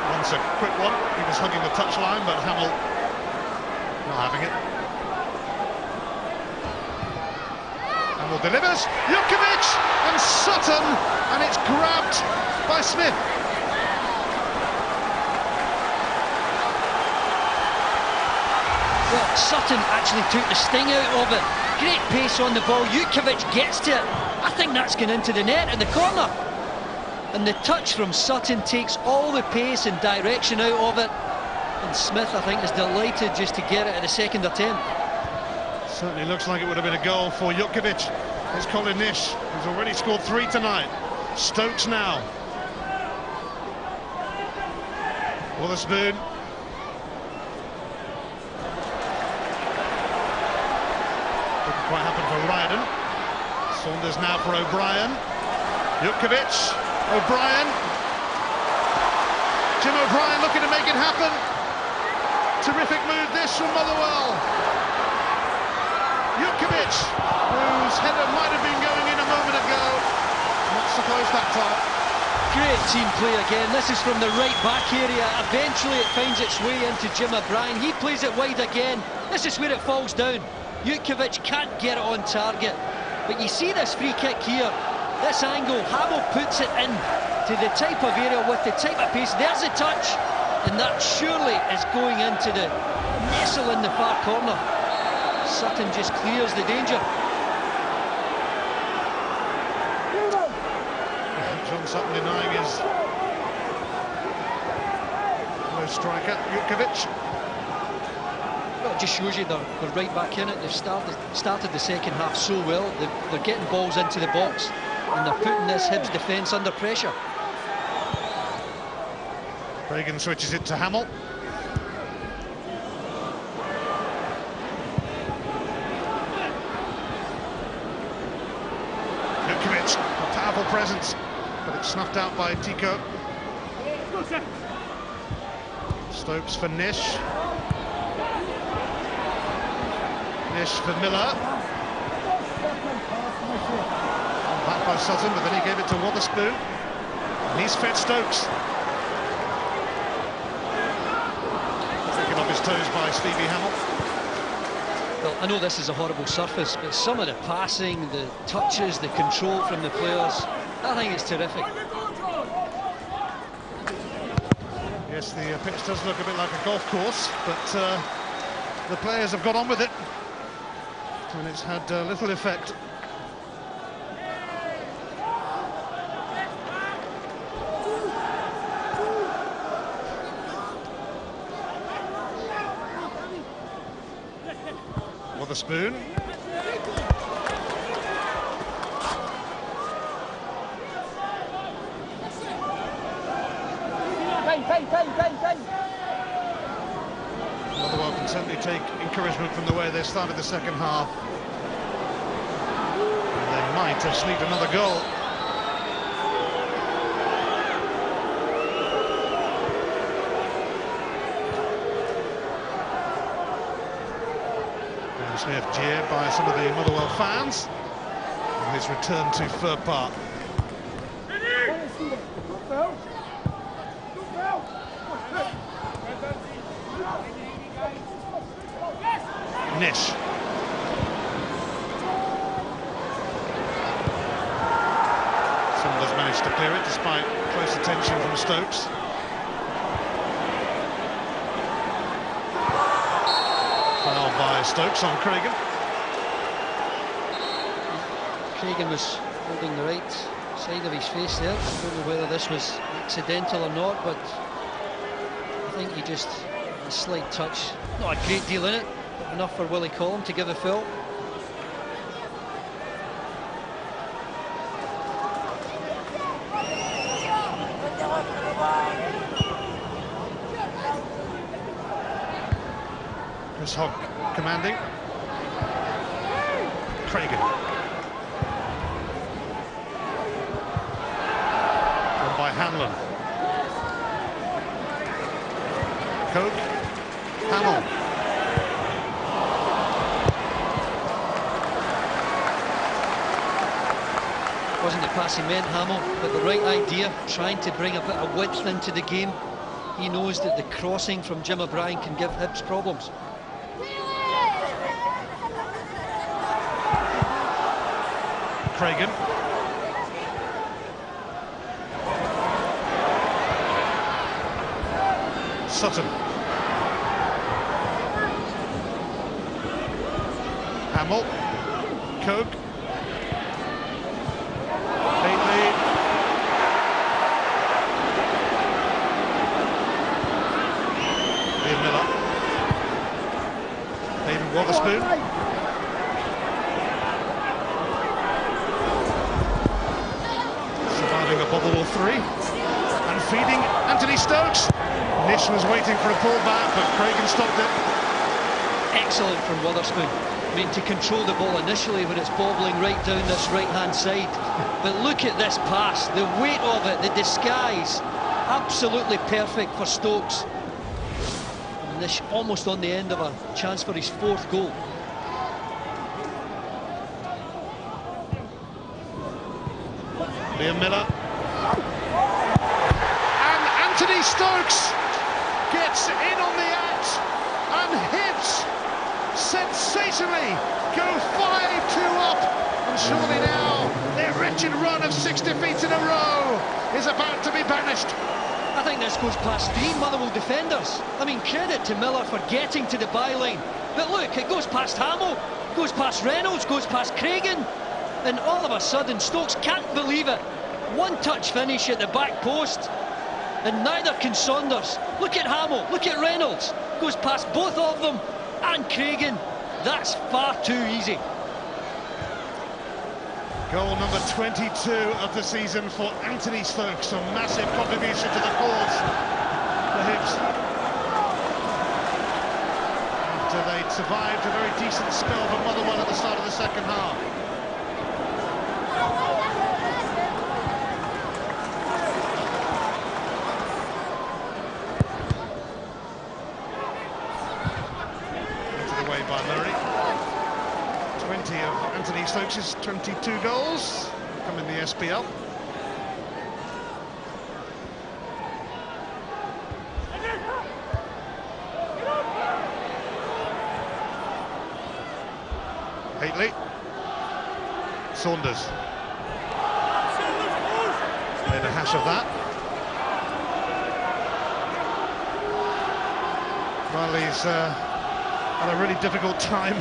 wants a quick one. He was hugging the touchline, but Hamill not having it. Hamill delivers. Jutkiewicz and Sutton, and it's grabbed by Smith. Well, Sutton actually took the sting out of it. Great pace on the ball. Jutkiewicz gets to it. I think that's going into the net in the corner. And the touch from Sutton takes all the pace and direction out of it. And Smith, I think, is delighted just to get it at the second attempt. Certainly looks like it would have been a goal for Jutkiewicz. Here's Colin Nish, who's already scored 3 tonight. Stokes now. Witherspoon. quite happen for Riordan. Saunders now for O'Brien. Jutkiewicz, O'Brien. Jim O'Brien looking to make it happen. Terrific move this from Motherwell. Jutkiewicz, whose header might have been going in a moment ago. Not so close that time. Great team play again. This is from the right back area. Eventually it finds its way into Jim O'Brien. He plays it wide again. This is where it falls down. Jutkiewicz can't get it on target. But you see this free kick here. This angle, Hamill puts it in to the type of area with the type of pace. There's a touch. And that surely is going into the nestle in the far corner. Sutton just clears the danger. John Sutton denying his close striker, Jutkiewicz. Well, it just shows you they're right back in it. They've started the second half so well. They're getting balls into the box and they're putting this Hibs defence under pressure. Reagan switches it to Hamill. Jutkiewicz, a powerful presence, but it's snuffed out by Tico. Stokes for Nish. Nish for Miller. Back by Sutton, but then he gave it to Wotherspoon. And he's fed Stokes. Taken off his toes by Stevie Hamill. Well, I know this is a horrible surface, but some of the passing, the touches, the control from the players, I think it's terrific. Yes, the pitch does look a bit like a golf course, but the players have got on with it, and it's had little effect. Wotherspoon. Motherwell can certainly take encouragement from the way they started the second half. And they might have sneaked another goal. Smith jeered by some of the Motherwell fans on his return to Fir Park. Nish. Saunders managed to clear it despite close attention from Stokes. Foul by Stokes on Cragen. Cragen was holding the right side of his face there. I don't know whether this was accidental or not, but I think he just a slight touch. Not a great deal in it, but enough for Willie Collum to give a foul. Chris Hogg commanding. Cragen. Won by Hanlon. Coke. Hamill. Wasn't the pass he meant, Hamill, but the right idea, trying to bring a bit of width into the game. He knows that the crossing from Jim O'Brien can give Hibs problems. Cragen. Sutton. Hamill. Coke. Bailey. Liam Miller. David Wotherspoon. A bobble or three, and feeding Anthony Stokes. Nish was waiting for a pullback, but Cragen stopped it. excellent from Wotherspoon. I mean, to control the ball initially when it's bobbling right down this right-hand side. But look at this pass, the weight of it, the disguise. Absolutely perfect for Stokes. And this almost on the end of a chance for his 4th goal. Liam Miller. And Anthony Stokes gets in on the act, and Hibs sensationally go 5-2 up. And surely now their wretched run of 6 defeats in a row is about to be banished. I think this goes past 3 Motherwell defenders. I mean, credit to Miller for getting to the byline. But look, it goes past Hamill, goes past Reynolds, goes past Cragen. And all of a sudden, Stokes can't believe it. One-touch finish at the back post. And neither can Saunders. Look at Hamill, look at Reynolds. Goes past both of them and Cragen. That's far too easy. Goal number 22 of the season for Anthony Stokes. A massive contribution to the cause for Hibs. After they'd survived a very decent spell for Motherwell at the start of the second half. Away by Murray. 20 of Anthony Stokes' 22 goals come in the SPL. Haitley. Saunders. Made a hash of that. Well, he's had a really difficult time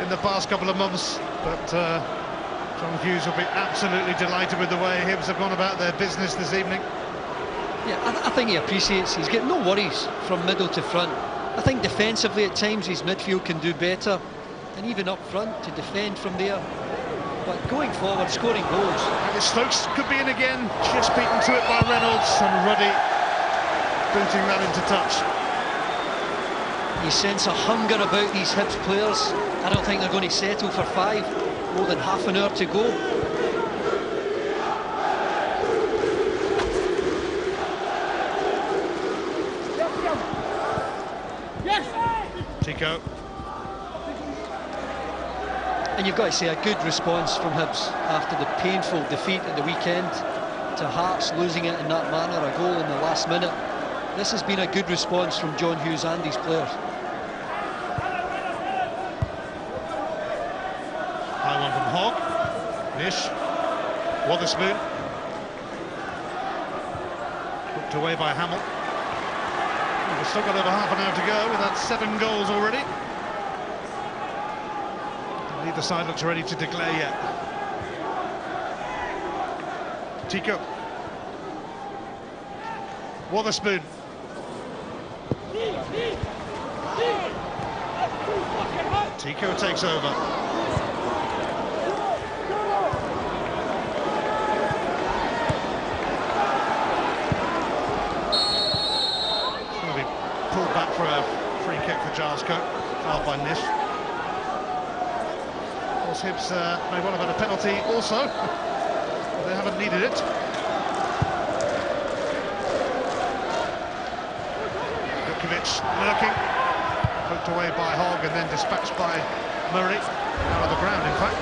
in the past couple of months, but John Hughes will be absolutely delighted with the way Hibs have gone about their business this evening. Yeah, I think he appreciates, he's got no worries from middle to front. I think defensively at times his midfield can do better, and even up front to defend from there. But going forward, scoring goals. And Stokes could be in again, just beaten to it by Reynolds, and Ruddy booting that into touch. You sense a hunger about these Hibs players. I don't think they're going to settle for 5. More than half an hour to go. Tico. And you've got to say a good response from Hibs after the painful defeat at the weekend to Hearts losing it in that manner, a goal in the last minute. This has been a good response from John Hughes and his players. High one from Hogg. Nish. Wotherspoon. Hooked away by Hamill. We've still got over half an hour to go with that 7 goals already. Neither side looks ready to declare yet. Tico. Wotherspoon. Tico takes over. It's going to be pulled back for a free kick for Giles Coke, fouled by Nish. Of course, Hibs may well have had a penalty also, but they haven't needed it. Lurking, poked away by Hogg and then dispatched by Murray, out of the ground in fact.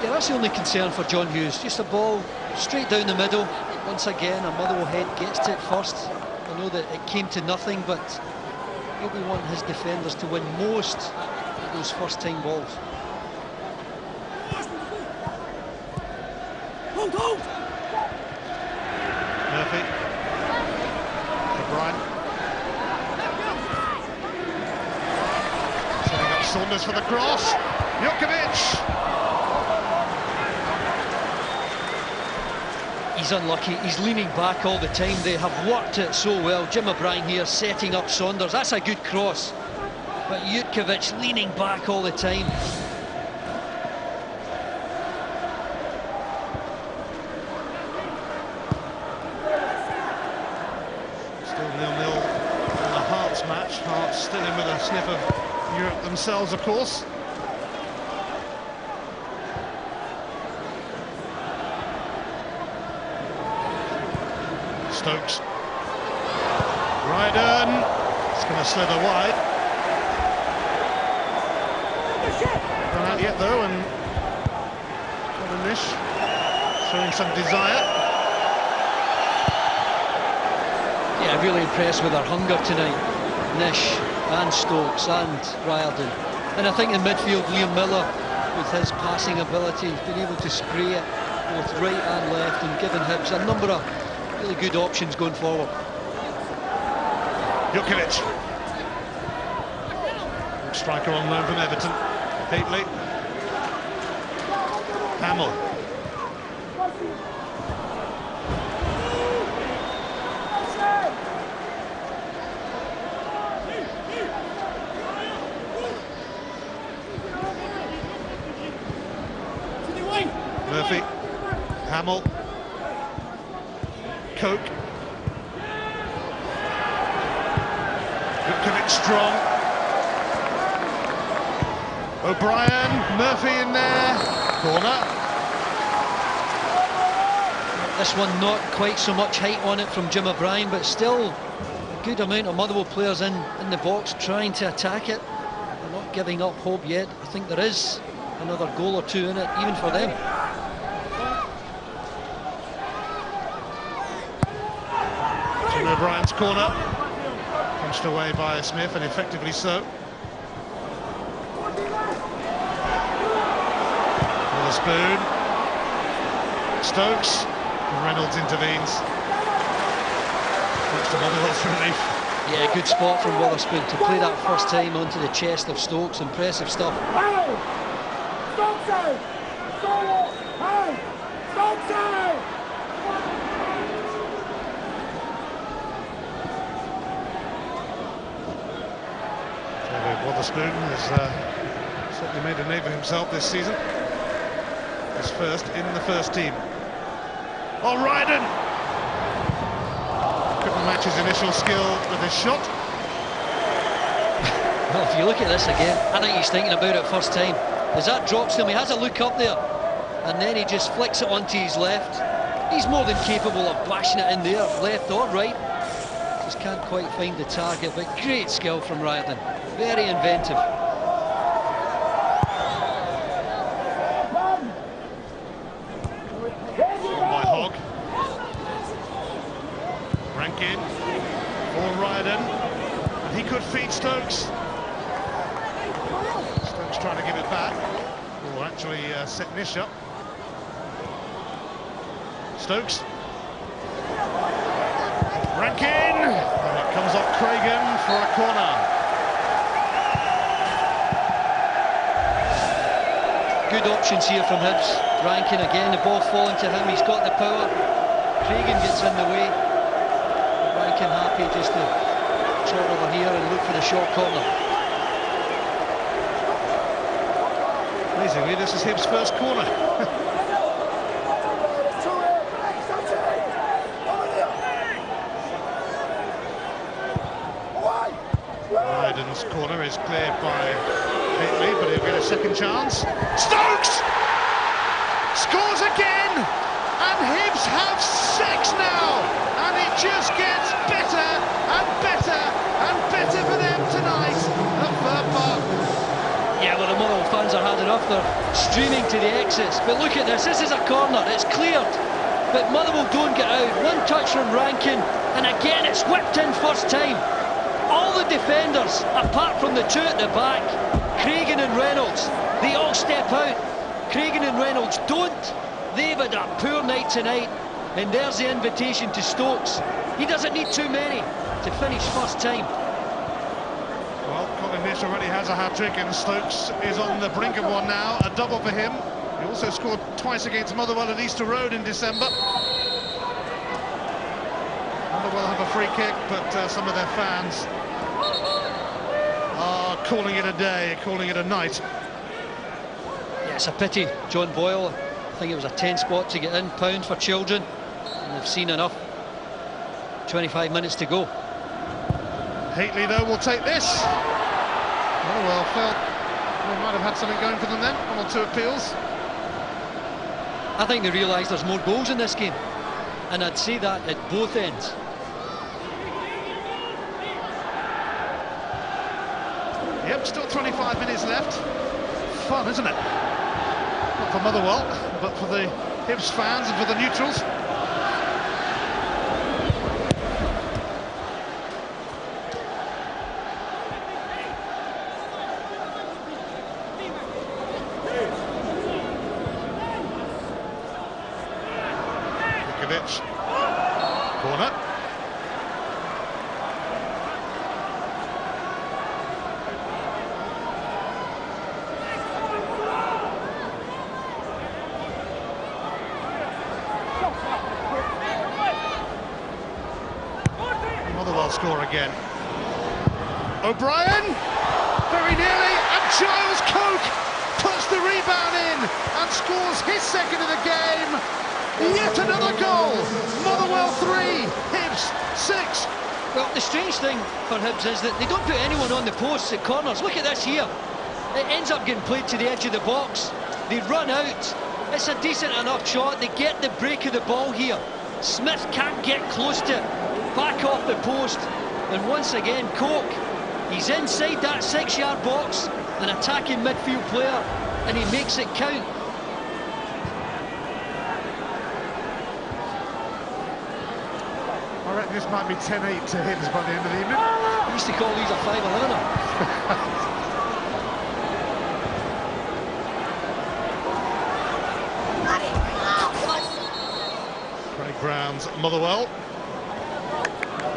Yeah, that's the only concern for John Hughes, just a ball straight down the middle. Once again, a Motherwell head gets to it first. I know that it came to nothing, but he'll be wanting his defenders to win most of those first-time balls. Hold! Murphy. O'Brien. Saunders for the cross. Jukovic. He's unlucky, he's leaning back all the time. They have worked it so well. Jim O'Brien here setting up Saunders. That's a good cross. But Jukovic leaning back all the time. Still 0-0 in the Hearts match. Hearts still in with a sniff of Europe themselves, of course. Stokes. Ryden. It's going to slither wide. Not out yet though, and Colin Nish showing some desire. Yeah, really impressed with their hunger tonight. Nish and Stokes and Riordan. And I think in midfield, Liam Miller, with his passing ability, has been able to spray it both right and left and given Hibs a number of really good options going forward. Jukovic. Striker on loan from Everton. Hately. Hamill. Murphy. Hamill. Coke. Jukovic strong. O'Brien, Murphy in there. Corner. This one not quite so much height on it from Jim O'Brien, but still a good amount of Motherwell players in the box trying to attack it. They're not giving up hope yet. I think there is another goal or two in it, even for them. Jim O'Brien's corner. Punched away by Smith, and effectively so. Spoon. Stokes. Reynolds intervenes. Much to Motherwell's relief. Yeah, good spot from Wotherspoon to play that first time onto the chest of Stokes. Impressive stuff. David Wotherspoon has certainly made a name for himself this season. His first in the first team. Oh, Ryden! Couldn't match his initial skill with his shot. Well, if you look at this again, I think he's thinking about it first time. As that drops to him, he has a look up there, and then he just flicks it onto his left. He's more than capable of bashing it in there, left or right. Just can't quite find the target, but great skill from Ryden. Very inventive. Rankin for Ryden, and he could feed Stokes. Stokes trying to give it back, or actually set Nish up. Stokes. Rankin, and it comes off Craigan for a corner. Good options here from Hibs. Rankin again, the ball falling to him, he's got the power. Craigan gets in the way. Rankin happy just to trot over here and look for the short corner. Amazingly, this is Hibs' first corner. Ryden's corner is cleared by Hately, but he'll get a second chance. Stokes scores again, and Hibs have 6 now, and it just gets better and better and better for them tonight at Fir Park. Yeah, well, the Motherwell fans are hard enough. They're streaming to the exits, but look at this. This is a corner. It's cleared, but Motherwell don't get out. One touch from Rankin, and again it's whipped in first time. All the defenders, apart from the two at the back, Craigan and Reynolds, they all step out. Craigan and Reynolds don't. They've had a poor night tonight, and there's the invitation to Stokes. He doesn't need too many to finish first time. Well, Colin Nish already has a hat-trick, and Stokes is on the brink of one now. A double for him. He also scored twice against Motherwell at Easter Road in December. Motherwell have a free kick, but some of their fans are calling it a day, calling it a night. Yeah, it's a pity. John Boyle, I think it was a 10 spot to get in, £1 for children, and they've seen enough. 25 minutes to go. Hately, though, will take this. Motherwell felt they might have had something going for them then, 1 or 2 appeals. I think they realise there's more goals in this game, and I'd say that at both ends. Yep, still 25 minutes left. Fun, isn't it? Not for Motherwell, but for the Hibs fans and for the neutrals. Corner. Motherwell score again. O'Brien, very nearly, and Giles Coke puts the rebound in and scores his second of the game. Yet another goal. Motherwell 3, Hibs 6. Well, the strange thing for Hibs is that they don't put anyone on the posts at corners. Look at this here. It ends up getting played to the edge of the box. They run out. It's a decent enough shot. They get the break of the ball here. Smith can't get close to it. Back off the post. And once again, Coke, he's inside that 6-yard box, an attacking midfield player, and he makes it count. I reckon this might be 10-8 to Hibs by the end of the evening. We used to call these a 5-11er. Craig Brown's Motherwell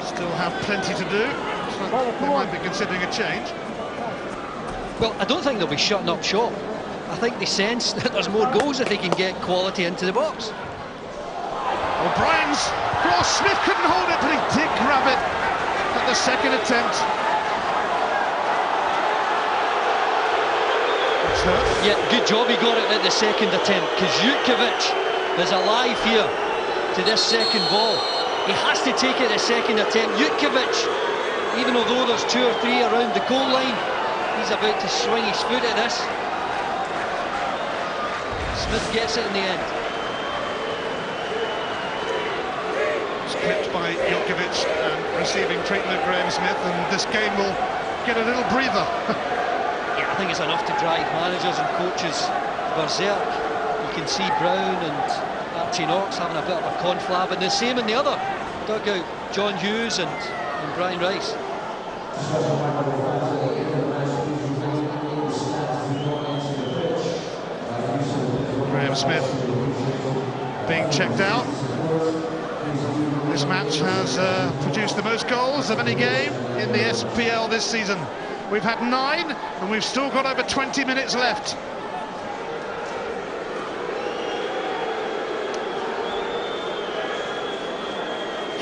still have plenty to do. So they might be considering a change. Well, I don't think they'll be shutting up shop. I think they sense that there's more goals if they can get quality into the box. O'Brien's cross, Smith couldn't hold it, but he did grab it at the second attempt. That's hurt. Yeah, good job he got it at the second attempt, because Jutkiewicz is alive here to this second ball. He has to take it the second attempt. Jutkiewicz, even although there's 2 or 3 around the goal line, he's about to swing his foot at this. Smith gets it in the end. Clipped by Jutkiewicz and receiving treatment, Graham Smith, and this game will get a little breather. Yeah, I think it's enough to drive managers and coaches berserk. You can see Brown and Archie Knox having a bit of a conflab, and the same in the other dugout, John Hughes and Brian Rice. Graham Smith being checked out. This match has produced the most goals of any game in the SPL this season. We've had 9 and we've still got over 20 minutes left.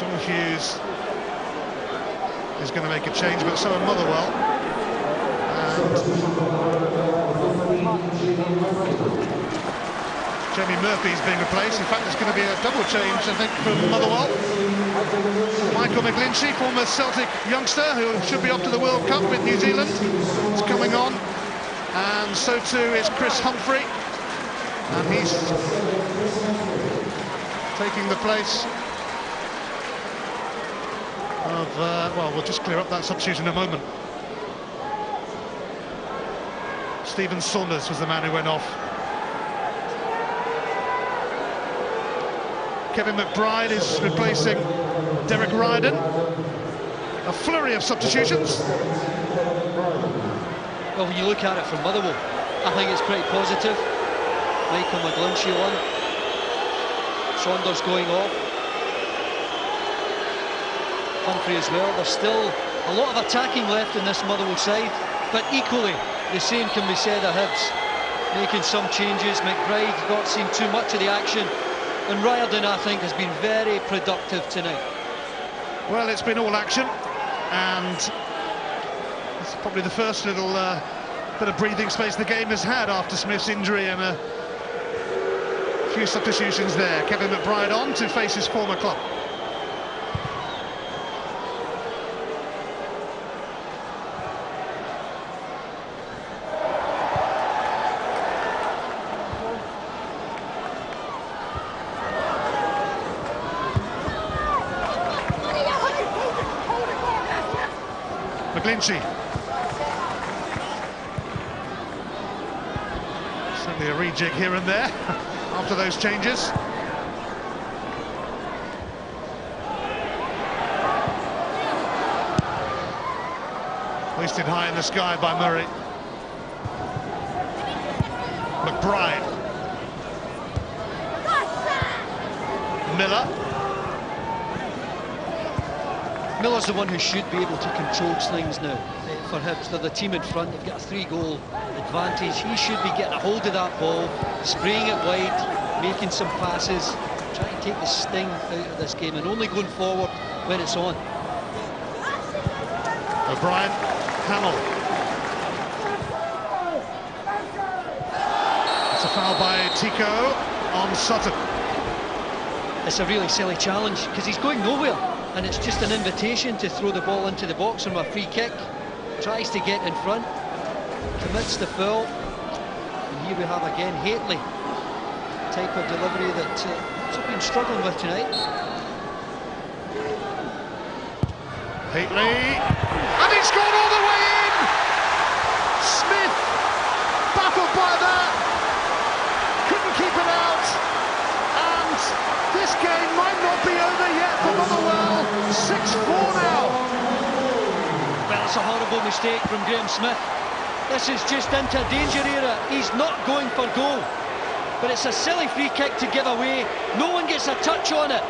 John Hughes is going to make a change, but so are Motherwell. Jamie Murphy's being replaced. In fact, there's going to be a double change, I think, from Motherwell. Michael McGlinchey, former Celtic youngster, who should be off to the World Cup with New Zealand, is coming on. And so too is Chris Humphrey. And he's taking the place of, well, we'll just clear up that substitution in a moment. Stephen Saunders was the man who went off. Kevin McBride is replacing Derek Ryden. A flurry of substitutions. Well, when you look at it from Motherwell, I think it's pretty positive. Michael McGlinchey on. Saunders going off. Humphrey as well. There's still a lot of attacking left in this Motherwell side, but equally the same can be said of Hibs. Making some changes. McBride not seen too much of the action. And Riordan, I think, has been very productive tonight. Well, it's been all action, and it's probably the first little bit of breathing space the game has had after Smith's injury, and a few substitutions there. Kevin McBride on to face his former club. McGlinchey. Certainly a rejig here and there after those changes. Hoisted high in the sky by Murray. McBride. Miller. Miller's the one who should be able to control things now. For Hibs, they're the team in front, they've got a 3-goal advantage. He should be getting a hold of that ball, spraying it wide, making some passes, trying to take the sting out of this game and only going forward when it's on. O'Brien, Hamill. It's a foul by Tico on Sutton. It's a really silly challenge because he's going nowhere, and it's just an invitation to throw the ball into the box from a free kick. Tries to get in front, commits the foul, and here we have again Hateley, type of delivery that he's been struggling with tonight. Hateley, and he's gone all the way in! Smith, baffled by that, couldn't keep it out, and this game might not be over yet for Motherwell. 6-4 now. Well, it's a horrible mistake from Graham Smith. This is just into a danger area. He's not going for goal, but it's a silly free kick to give away. No one gets a touch on it,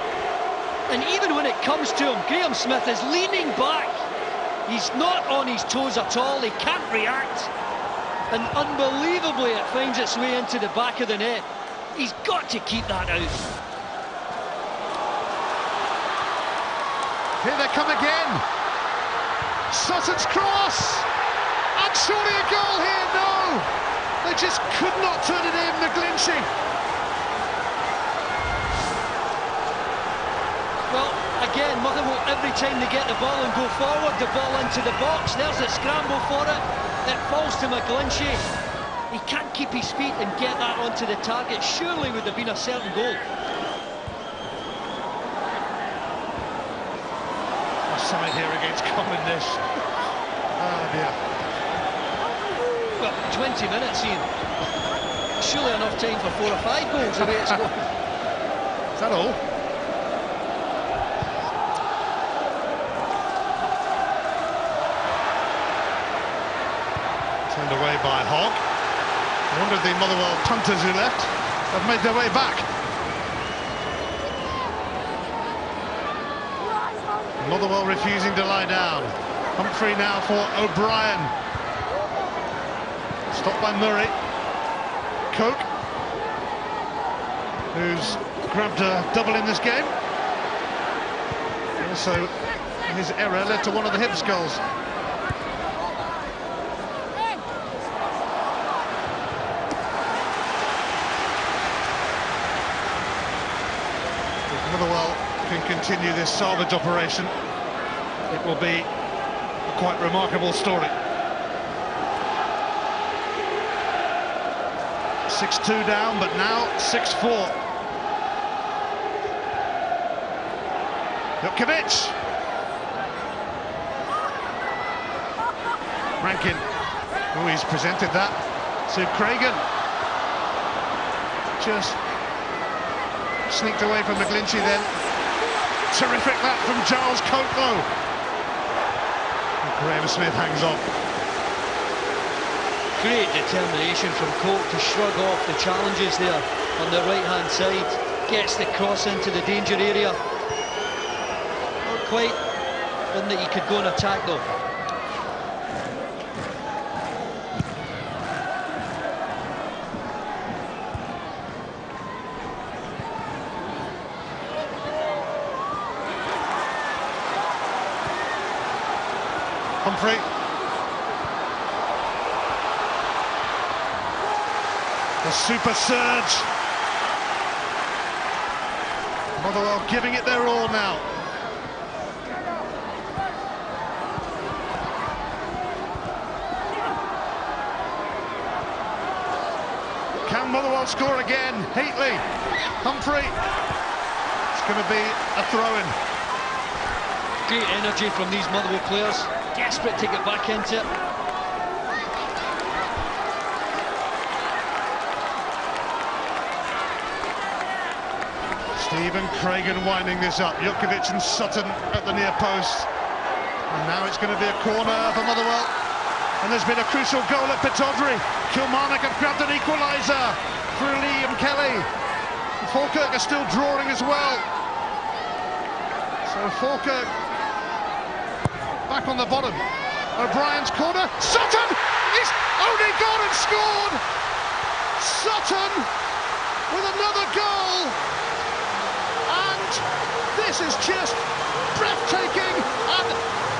and even when it comes to him, Graham Smith is leaning back. He's not on his toes at all. He can't react, and unbelievably it finds its way into the back of the net. He's got to keep that out. Here they come again. Sutton's cross, and surely a goal here. No, they just could not turn it in. McGlinchey. Well, again, Motherwell, every time they get the ball and go forward, the ball into the box, there's a scramble for it, it falls to McGlinchey. He can't keep his feet and get that onto the target. Surely would have been a certain goal. Offside here against Cavendish. Oh dear. Well, 20 minutes, Ian. Surely enough time for 4 or 5 goals the way it's going. Is that all? Turned away by Hogg. I wonder if the Motherwell punters who left have made their way back. Motherwell refusing to lie down. Humphrey now for O'Brien. Stopped by Murray. Coke, who's grabbed a double in this game. Also, his error led to one of the Hibs goals. If Motherwell can continue this salvage operation, it will be a quite remarkable story. 6-2 down, but now 6-4. Jutkiewicz. Rankin. Oh, he's presented that to Craigan. Just sneaked away from McGlinchey then. Terrific that from Giles Coke though. Graham Smith hangs on. Great determination from Coke to shrug off the challenges there on the right-hand side. Gets the cross into the danger area. Not quite one that he could go and attack though. Humphrey. The super surge. Motherwell giving it their all now. Can Motherwell score again? Hateley. Humphrey. It's going to be a throw-in. Great energy from these Motherwell players. desperate to get back into it. Stephen Craigan winding this up. Jutkiewicz and Sutton at the near post. And now it's going to be a corner for Motherwell. And there's been a crucial goal at Pittodrie. Kilmarnock have grabbed an equaliser through Liam Kelly. Falkirk are still drawing as well. So Falkirk back on the bottom. O'Brien's corner. Sutton! He's only gone and scored! Sutton with another goal! And this is just breathtaking and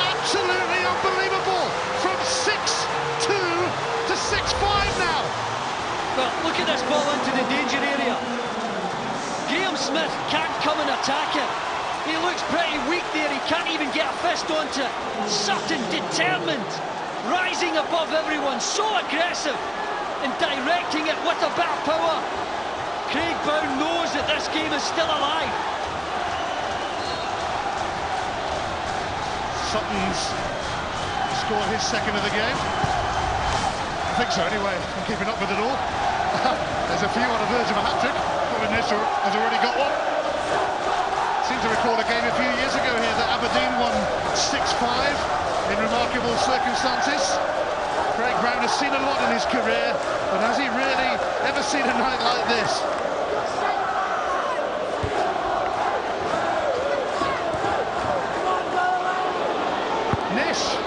absolutely unbelievable. From 6-2 to 6-5 now. Well, look at this ball into the danger area. Graham Smith can't come and attack it. He looks pretty weak there, he can't even get a fist onto it. Sutton determined, rising above everyone, so aggressive and directing it with a bit of power. Craig Brown knows that this game is still alive. Sutton's scored his second of the game. I think so anyway, I'm keeping up with it all. There's a few on the verge of a hat-trick. Colin Nish has already got one. Seem to recall a game a few years ago here that Aberdeen won 6-5 in remarkable circumstances. Craig Brown has seen a lot in his career, but has he really ever seen a night like this? Nish.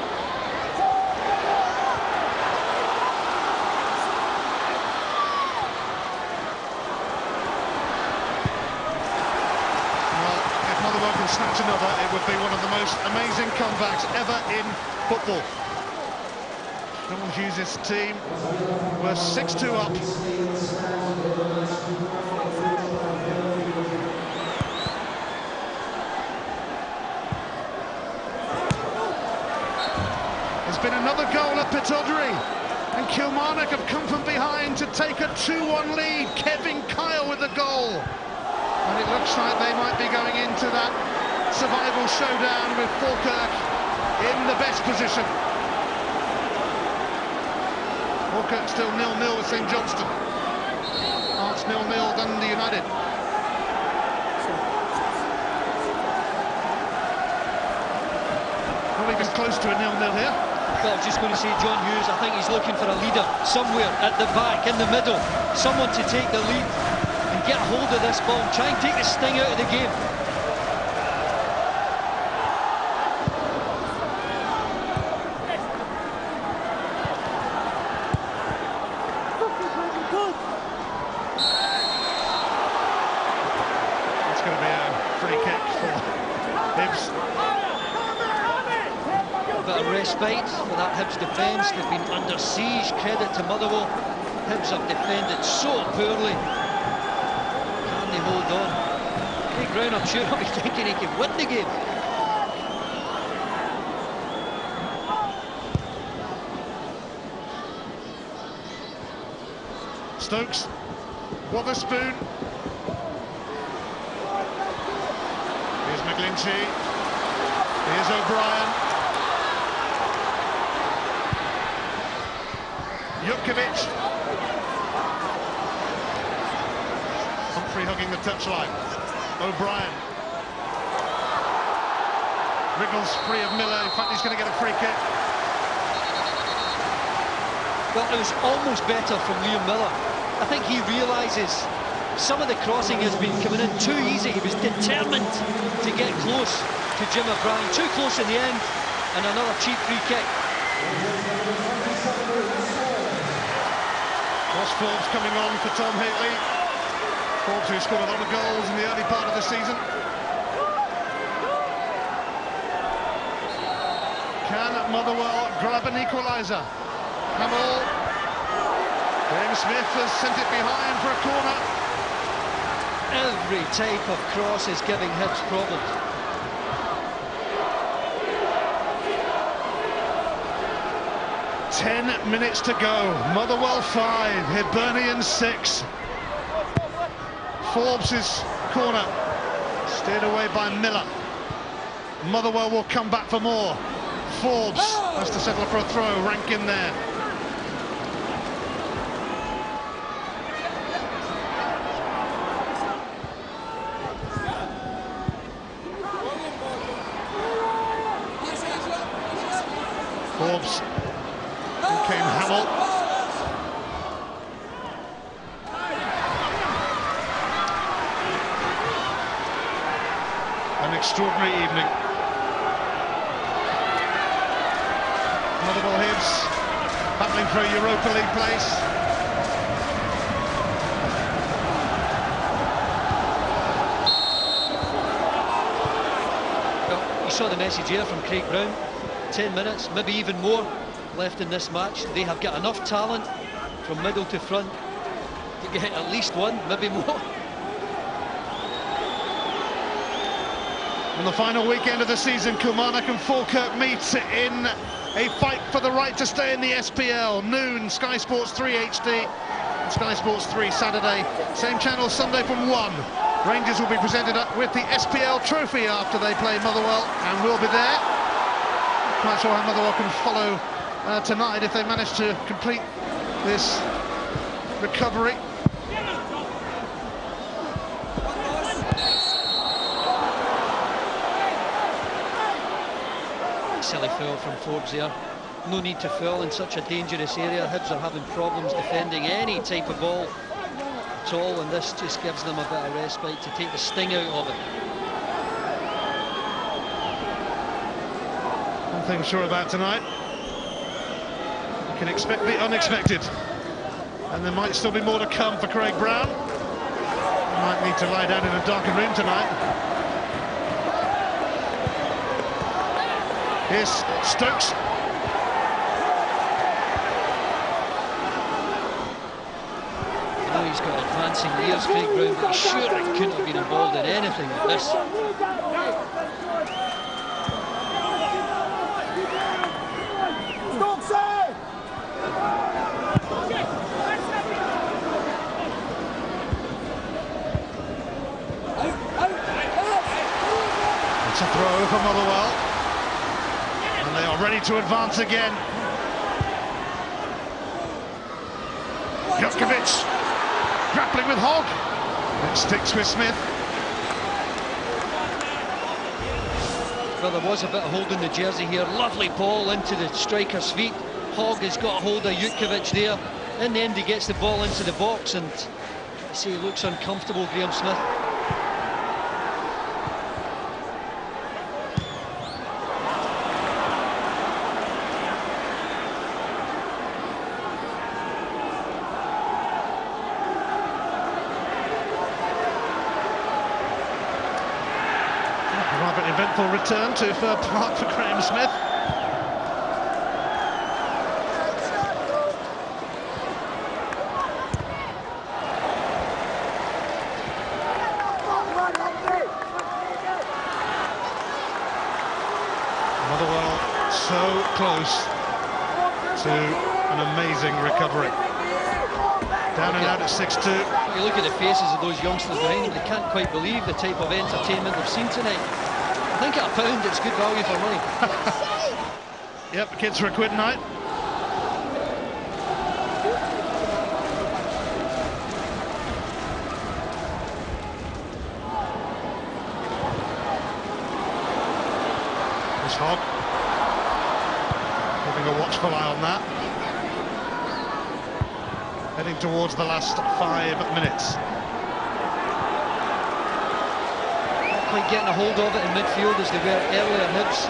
Motherwell can snatch another, it would be one of the most amazing comebacks ever in football. Donald Hughes' team were 6-2 up. There's been another goal at Pittodrie, and Kilmarnock have come from behind to take a 2-1 lead. Kevin Kyle with the goal. And it looks like they might be going into that survival showdown with Falkirk in the best position. Falkirk still 0-0 with St Johnstone. Hearts 0-0, Dundee United. Not even close to a 0-0 here. Well, I was just going to say, John Hughes, I think he's looking for a leader somewhere at the back, in the middle. Someone to take the lead. Get a hold of this ball and try and take the sting out of the game. It's going to be a free kick for Hibs. A bit of respite for that Hibs defence. They've been under siege, credit to Motherwell. Hibs have defended so poorly. Hold on. Craig Brown, I'm sure, will be thinking he can win the game. Stokes, Wotherspoon. Here's McGlinchey. Here's O'Brien. Jutkiewicz. Hugging the touchline. O'Brien wriggles free of Miller. In fact, he's going to get a free kick. Well, it was almost better from Liam Miller. I think he realises some of the crossing has been coming in too easy. He was determined to get close to Jim O'Brien. Too close in the end, and another cheap free kick. Ross Forbes coming on for Tom Haitley. Forbes, who scored a lot of goals in the early part of the season. Can Motherwell grab an equaliser? Hamill. Graham Smith has sent it behind for a corner. Every type of cross is giving Hibs problems. Ten minutes to go. Motherwell 5, Hibernian 6. Forbes' corner, steered away by Miller. Motherwell will come back for more. Forbes has to settle for a throw. Rankin there. Forbes. In came Hamill. An extraordinary evening. Motherwell Hibs battling for a Europa League place. Well, you saw the message here from Craig Brown. 10 minutes, maybe even more left in this match. They have got enough talent from middle to front to get at least one, maybe more. On the final weekend of the season, Kilmarnock and Falkirk meet in a fight for the right to stay in the SPL. Noon, Sky Sports 3 HD and Sky Sports 3 Saturday. Same channel Sunday from 1. Rangers will be presented with the SPL trophy after they play Motherwell, and we'll be there. Quite sure how Motherwell can follow tonight if they manage to complete this recovery. Silly foul from Forbes there. No need to foul in such a dangerous area. Hibs are having problems defending any type of ball at all, and this just gives them a bit of respite to take the sting out of it. One thing I'm sure about tonight, you can expect the unexpected, and there might still be more to come for Craig Brown. He might need to lie down in a darkened room tonight. Here's Stokes. I know he's got advancing years, Craig Brown, but he's sure he couldn't have been involved in anything like this. It's a throw for Motherwell. And they are ready to advance again. Jutkiewicz grappling with Hogg. It sticks with Smith. Well, there was a bit of holding the jersey here. Lovely ball into the striker's feet. Hogg has got a hold of Jutkiewicz there. In the end, he gets the ball into the box, and you see he looks uncomfortable, Graham Smith. Rather eventful return to Fir Park for Graham Smith. Motherwell so close to an amazing recovery. Down and out at 6-2. You look at the faces of those youngsters behind them, they can't quite believe the type of entertainment they've seen tonight. I think at £1 it's good value for money. Yep, the kids for £1 night. There's Hogg. Keeping a watchful eye on that. Heading towards the last 5 minutes. Not quite getting a hold of it in midfield as they were earlier. Hibs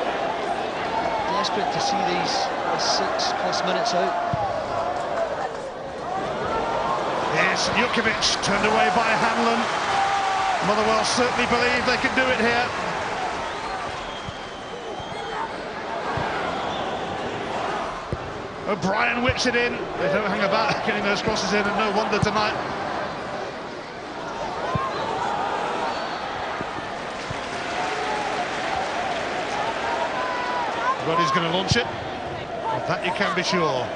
desperate to see these 6+ minutes out. Yes, Jutkiewicz turned away by Hanlon. Motherwell certainly believe they can do it here. O'Brien whips it in. They don't hang about getting those crosses in, and no wonder tonight. Roddy's going to launch it. Of that you can be sure.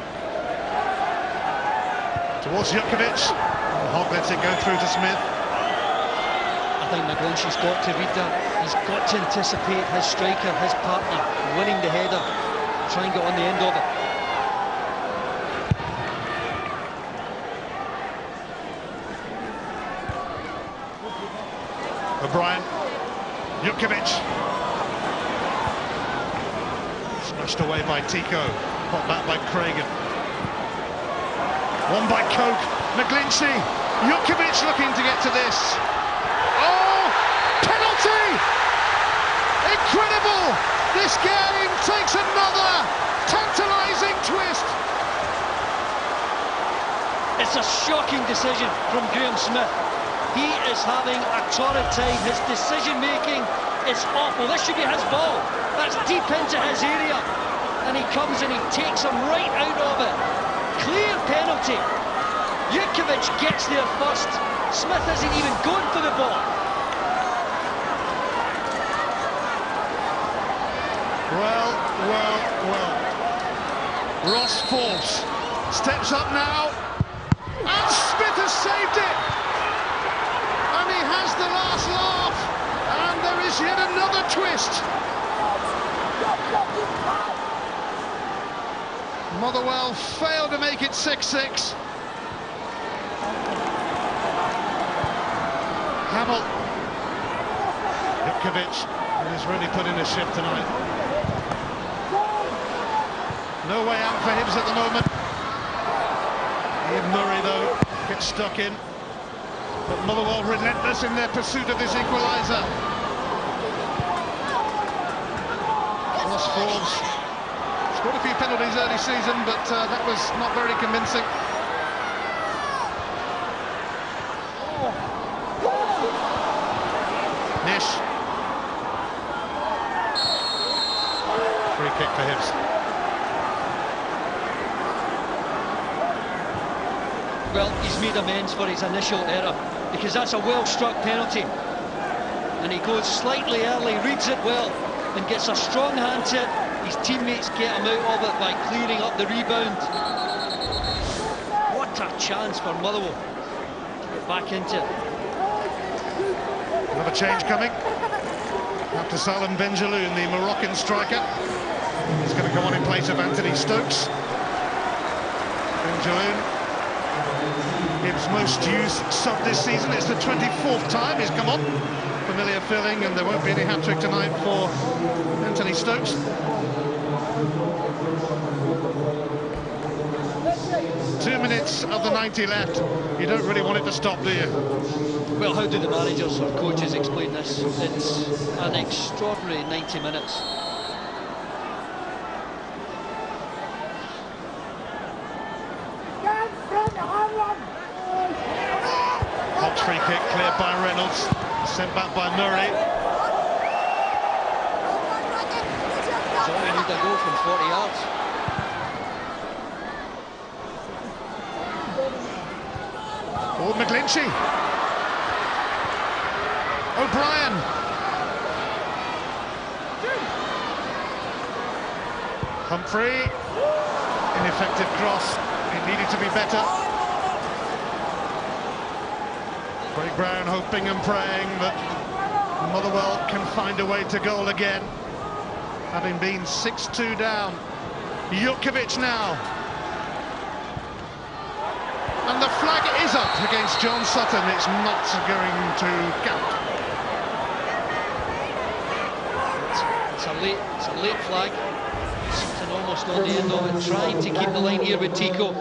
Towards Jutkiewicz. Hogg lets it go through to Smith. I think McGlinchey's got to read that. He's got to anticipate his striker, his partner, winning the header. try and get on the end of it. O'Brien, Jutkiewicz. Smashed away by Tico, put back by Cragen. One by Koch, McGlinchey, Jutkiewicz looking to get to this. Oh, penalty! Incredible! This game takes another tantalising twist. It's a shocking decision from Graham Smith. He is having a torrid time. His decision-making is awful. This should be his ball. That's deep into his area. And he comes and he takes him right out of it. Clear penalty. Jutkiewicz gets there first. Smith isn't even going for the ball. Well. Ross Forbes steps up now. And Smith has saved it. And he has the last laugh, and there is yet another twist. Motherwell failed to make it 6-6. Hamill. Jutkiewicz has really put in a shift tonight. No way out for Hibs at the moment. Ian Murray, though, gets stuck in. But Motherwell relentless in their pursuit of this equaliser. Ross Forbes scored a few penalties early season, but that was not very convincing. Nish. Free kick for Hibs. Well, he's made amends for his initial error, because that's a well-struck penalty. And he goes slightly early, reads it well, and gets a strong hand to it. His teammates get him out of it by clearing up the rebound. What a chance for Motherwell to get back into it. Another change coming. After Salim Benjaloun, the Moroccan striker. He's going to go on in place of Anthony Stokes. Benjaloun, Hibs' most used sub this season. It's the 24th time he's come on. Familiar filling, and there won't be any hat-trick tonight for Anthony Stokes. Two minutes of the 90 left. You don't really want it to stop, do you? Well, how do the managers or coaches explain this? It's an extraordinary 90 minutes. Hot free kick cleared by Reynolds, sent back by Murray. So we need a goal from 40 yards. Oh, McGlinchey. O'Brien. Humphrey. Ineffective cross. It needed to be better. Craig Brown hoping and praying that Motherwell can find a way to goal again, having been 6-2 down. Jutkiewicz now. And the flag is up against John Sutton. It's not going to count. It's a late flag. Sutton almost on the end of it, trying to keep the line here with Tico.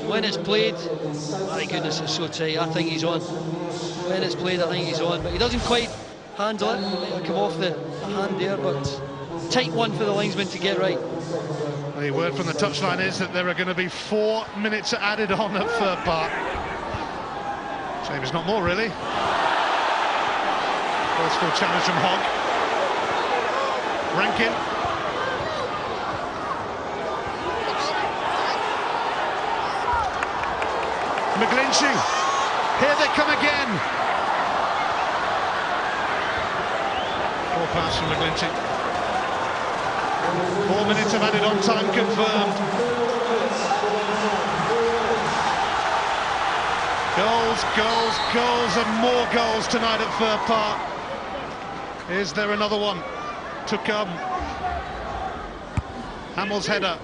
When it's played, my goodness, it's so tight. I think he's on. When it's played, I think he's on, but he doesn't quite handle it. Might come off the hand there, but tight one for the linesman to get right. The word from the touchline is that there are going to be 4 minutes added on at Fir Park. Shame it's not more, really. Forceful challenge from Hogg. Rankin. McGlinchey. Here they come again. Poor pass from McGlinchey. 4 minutes of added on time confirmed. Goals and more goals tonight at Fir Park. Is there another one to come? Hamill's header.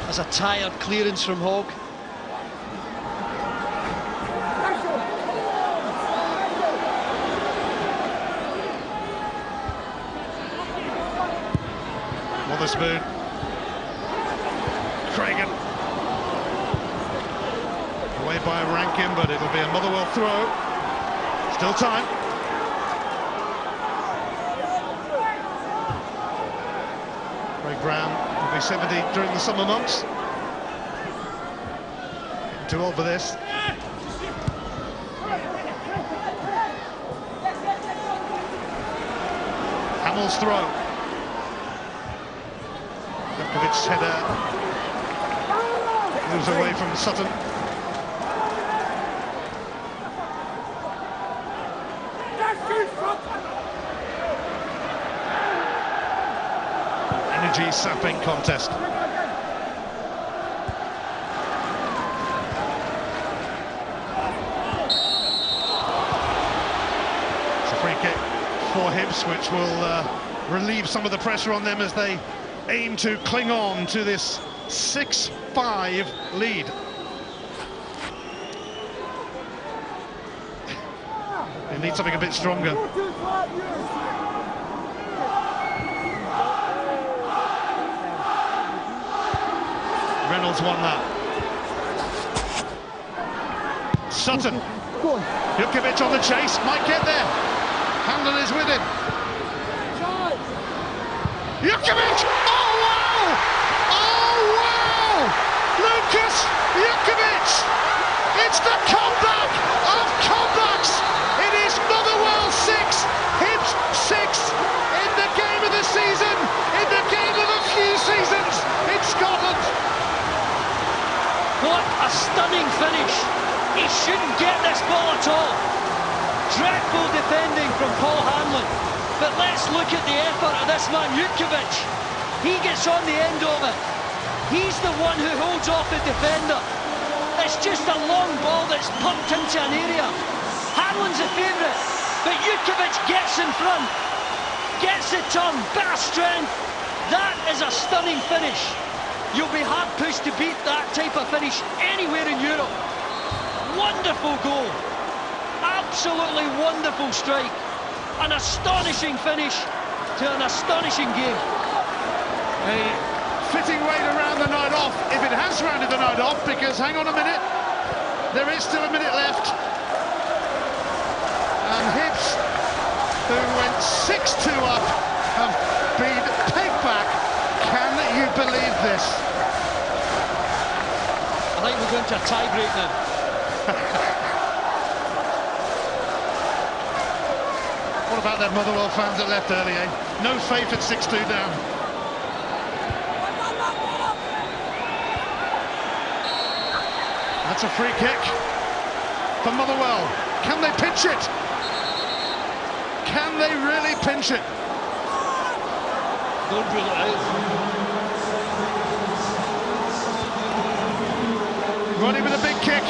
That's a tired clearance from Hogg. Wotherspoon. Craigan. Away by Rankin, but it'll be a Motherwell throw. Still time. Craig Brown will be 70 during the summer months. Getting too old for this. Hamill's throw. Djokovic's header moves away from Sutton. Energy sapping contest. It's a free kick for Hibs, which will relieve some of the pressure on them as they aim to cling on to this 6-5 lead. They need something a bit stronger. Reynolds won that. Sutton. Jukovic on the chase, might get there. Hanlon is with him. Jukovic! Oh wow! Oh wow! Lukas Jukovic! It's the comeback of comebacks! It is Motherwell 6, Hibs 6 in the game of the season, in the game of a few seasons in Scotland. What a stunning finish! He shouldn't get this ball at all. Dreadful defending from Paul Hanlon. But let's look at the effort of this man, Jukovic. He gets on the end of it. He's the one who holds off the defender. It's just a long ball that's pumped into an area. Hanlon's the favourite, but Jukovic gets in front. Gets the turn, bit of strength. That is a stunning finish. You'll be hard-pushed to beat that type of finish anywhere in Europe. Wonderful goal. Absolutely wonderful strike. An astonishing finish to an astonishing game. A fitting way to round the night off, if it has rounded the night off, because hang on a minute, there is still a minute left. And Hibs, who went 6-2 up, have been pegged back. Can you believe this? I think we're going to a tie-break now. What about their Motherwell fans that left early, eh? No faith at 6-2 down. That's a free kick for Motherwell. Can they pinch it? Can they really pinch it? Don't rule it out. Roddy with a big kick.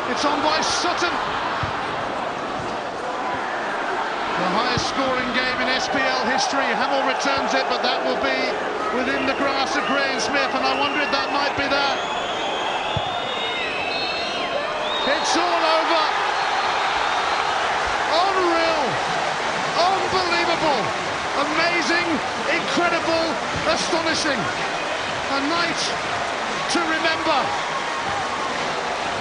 It's on by Sutton. The highest scoring game in SPL history. Hamill returns it, but that will be within the grasp of Graham Smith, and I wonder if that might be that. It's all over. Unreal. Unbelievable. Amazing. Incredible. Astonishing. A night to remember.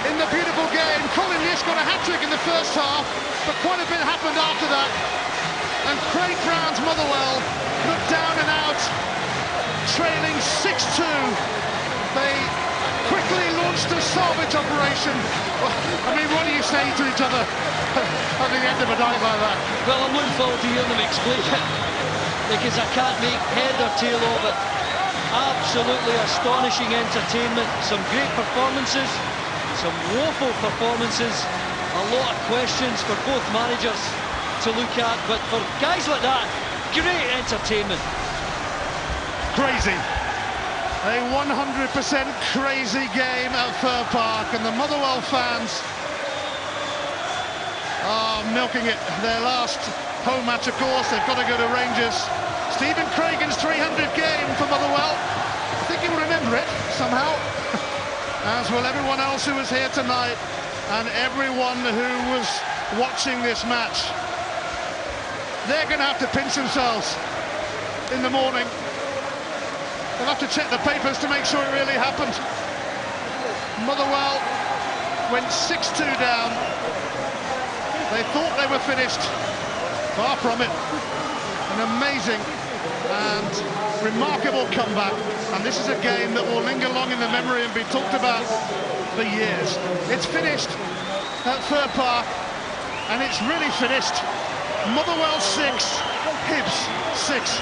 In the beautiful game, Colin Nish got a hat-trick in the first half, but quite a bit happened after that. And Craig Brown's Motherwell looked down and out, trailing 6-2. They quickly launched a salvage operation. I mean, what do you say to each other at the end of a night like that? Well, I'm looking forward to hearing them explain it, because I can't make head or tail of it. Absolutely astonishing entertainment, some great performances, some woeful performances, a lot of questions for both managers to look at, but for guys like that, great entertainment. Crazy. A 100% crazy game at Fir Park, and the Motherwell fans Milking it. Their last home match, of course. They've got to go to Rangers. Stephen Craigan's 300 game for Motherwell. I think you'll remember it somehow, as will everyone else who was here tonight and everyone who was watching this match. They're going to have to pinch themselves in the morning. They'll have to check the papers to make sure it really happened. Motherwell went 6-2 down. They thought they were finished. Far from it. An amazing and remarkable comeback. And this is a game that will linger long in the memory and be talked about for years. It's finished at Fir Park, and it's really finished. Motherwell 6, Hibs 6.